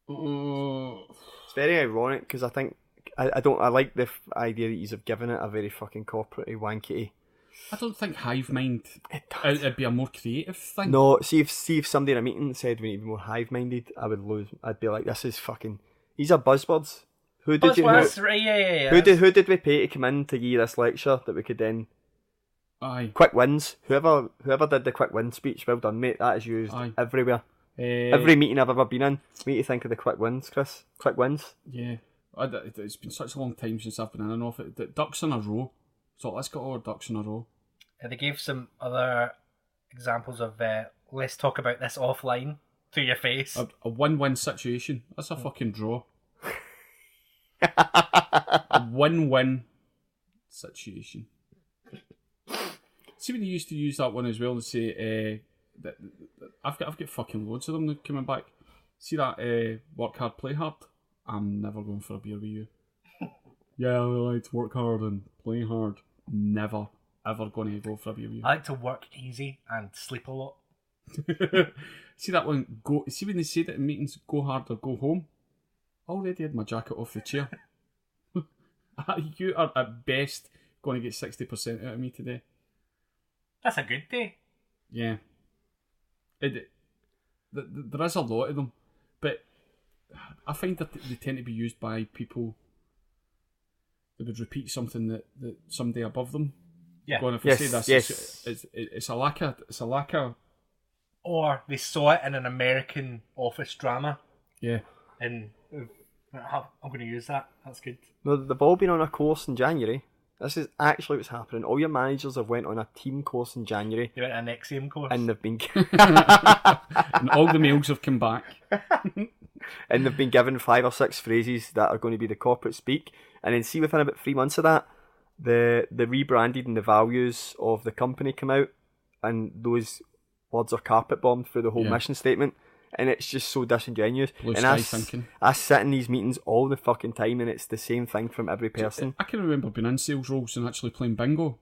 It's very ironic because I think I like the idea that you've given it a very fucking corporate wanky. I don't think hive mind. It'd be a more creative thing. No, see if somebody in a meeting said we need to be more hive minded, I would lose. I'd be like, this is fucking. These are buzzwords. Who did Yeah. Who did we pay to come in to give you this lecture that we could then? Aye. Quick wins. Whoever did the quick win speech, well done, mate. That is used everywhere. Every meeting I've ever been in, we need to think of the quick wins, Chris. Quick wins. Yeah. It's been such a long time since I've been in an office. Ducks in a row. So let's get all our ducks in a row. They gave some other examples of let's talk about this offline to your face. A win-win situation. That's a fucking draw. A win-win situation. See when they used to use that one as well and say, I've got fucking loads of them coming back. See that work hard, play hard? I'm never going for a beer with you. Yeah, I like to work hard and play hard. Never, ever going to go for a beer with you. I like to work easy and sleep a lot. See that one? See when they say that in meetings, go hard or go home? I already had my jacket off the chair. You are at best going to get 60% out of me today. That's a good day. Yeah. There is a lot of them, but I find that they tend to be used by people that would repeat something that somebody above them. Yeah. Going, if I say this, it's a lack of. Or they saw it in an American office drama. Yeah. And I'm going to use that. That's good. No, they've all been on a course in January. This is actually what's happening. All your managers have went on a team course in January. They went on an XM course. And they've been... and all the mails have come back. And they've been given 5 or 6 phrases that are going to be the corporate speak. And then see within about 3 months of that, the rebranded and the values of the company come out. And those words are carpet bombed through the whole mission statement. And it's just so disingenuous. Blue and sky thinking. I sit in these meetings all the fucking time and it's the same thing from every person. I can remember being in sales roles and actually playing bingo. Do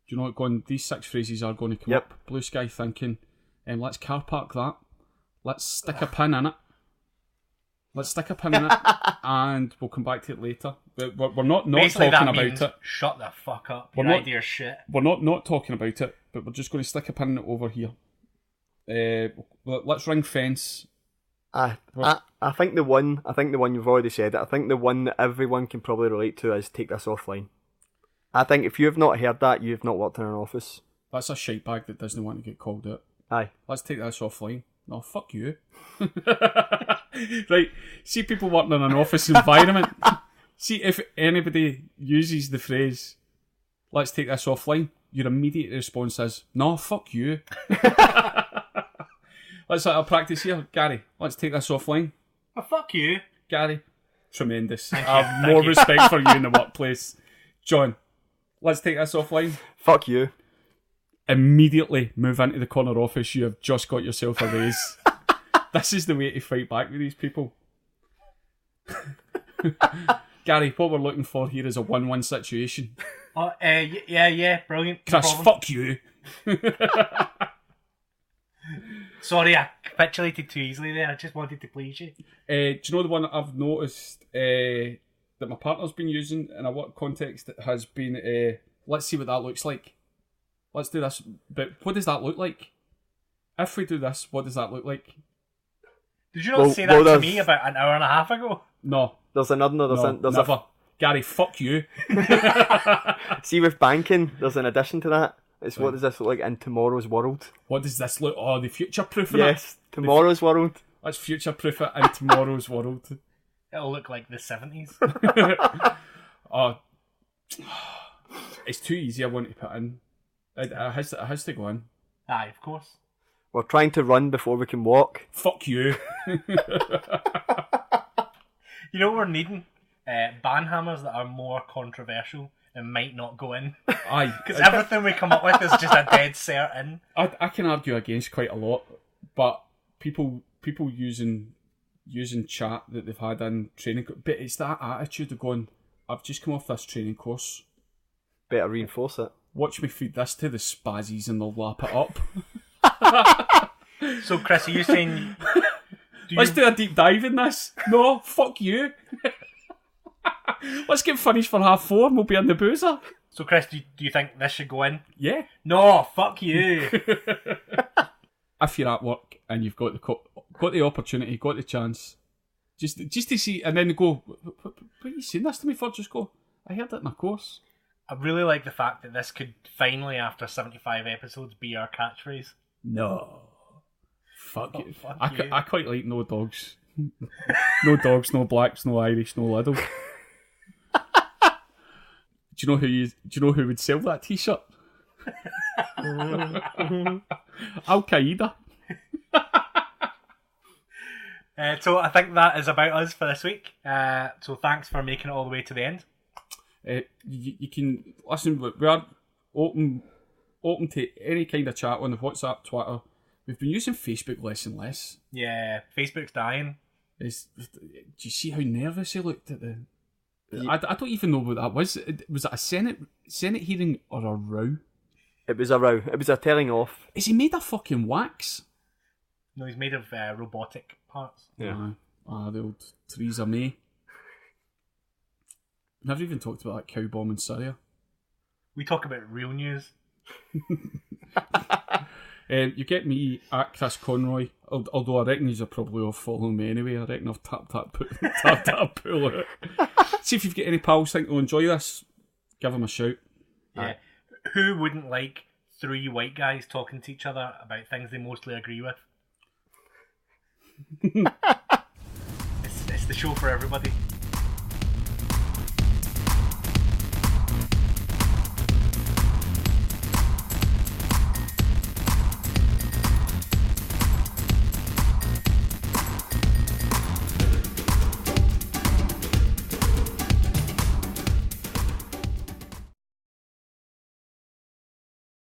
you know what? Going, these 6 phrases are going to come up. Blue sky thinking. Let's car park that. Let's stick a pin in it. And we'll come back to it later. We're not basically talking that about means, it. Shut the fuck up. We're Your not- idea's shit. We're not talking about it, but we're just going to stick a pin in it over here. Let's ring fence. I think the one you've already said it. I think the one that everyone can probably relate to is take this offline. I think if you have not heard that, you've not worked in an office. That's a shite bag that doesn't want to get called out. Aye. Let's take this offline. No, fuck you. Right, see people working in an office environment. See if anybody uses the phrase, let's take this offline, your immediate response is, no, fuck you. Let's have a practice here. Gary, let's take this offline. Oh, fuck you. Gary, tremendous. I have more respect for you in the workplace. John, let's take this offline. Fuck you. Immediately move into the corner office. You have just got yourself a raise. This is the way to fight back with these people. Gary, what we're looking for here is a win-win situation. Oh, yeah, brilliant. No Chris, problem. fuck you. Sorry, I capitulated too easily there. I just wanted to please you. Do you know the one that I've noticed that my partner's been using in a work context that has been, let's see what that looks like. Let's do this. But what does that look like? If we do this, what does that look like? Did you not say that to me about an hour and a half ago? No. There's another. There's never. Gary, fuck you. See, with banking, there's an addition to that. It's what does this look like in tomorrow's world? What does this look? Oh, the future-proofing Yes, tomorrow's world. Let's future-proof it in tomorrow's world. It'll look like the 70s. Oh, it's too easy. I want to put in. It has to go in. Aye, of course. We're trying to run before we can walk. Fuck you. You know what we're needing? Banhammers that are more controversial and might not go in. Aye. Because everything we come up with is just a dead cert in. I can argue against quite a lot, but people using using chat that they've had in training, but it's that attitude of going, I've just come off this training course. Better reinforce it. Watch me feed this to the spazzies and they'll lap it up. So, Chris, are you saying... Let's do a deep dive in this. No, fuck you. Let's get finished for 4:30 and we'll be in the boozer. So, Chris, do you think this should go in? Yeah. No, fuck you. If you're at work and you've got the opportunity, got the chance, just to see, and then go, what are you saying this to me for? Just go, I heard it in a course. I really like the fact that this could finally, after 75 episodes, be our catchphrase. No. Fuck it. Fuck I, you. I quite like no dogs. No dogs, no blacks, no Irish, no Lidl. Do you know who would sell that t-shirt? Al Qaeda. So I think that is about us for this week. So thanks for making it all the way to the end. You can listen. We are open to any kind of chat on the WhatsApp, Twitter. We've been using Facebook less and less. Yeah, Facebook's dying. Do you see how nervous he looked at the? I don't even know what that was. Was it a Senate hearing or a row? It was a row. It was a telling off. Is he made of fucking wax? No, he's made of robotic parts. Yeah. The old Theresa May. Never even talked about that cow bomb in Syria. We talk about real news. You get me at Chris Conroy, although I reckon you're probably off following me anyway. I reckon I've tap pull it. See if you've got any pals think they'll enjoy this. Give them a shout. Yeah. Who wouldn't like 3 white guys talking to each other about things they mostly agree with? It's the show for everybody.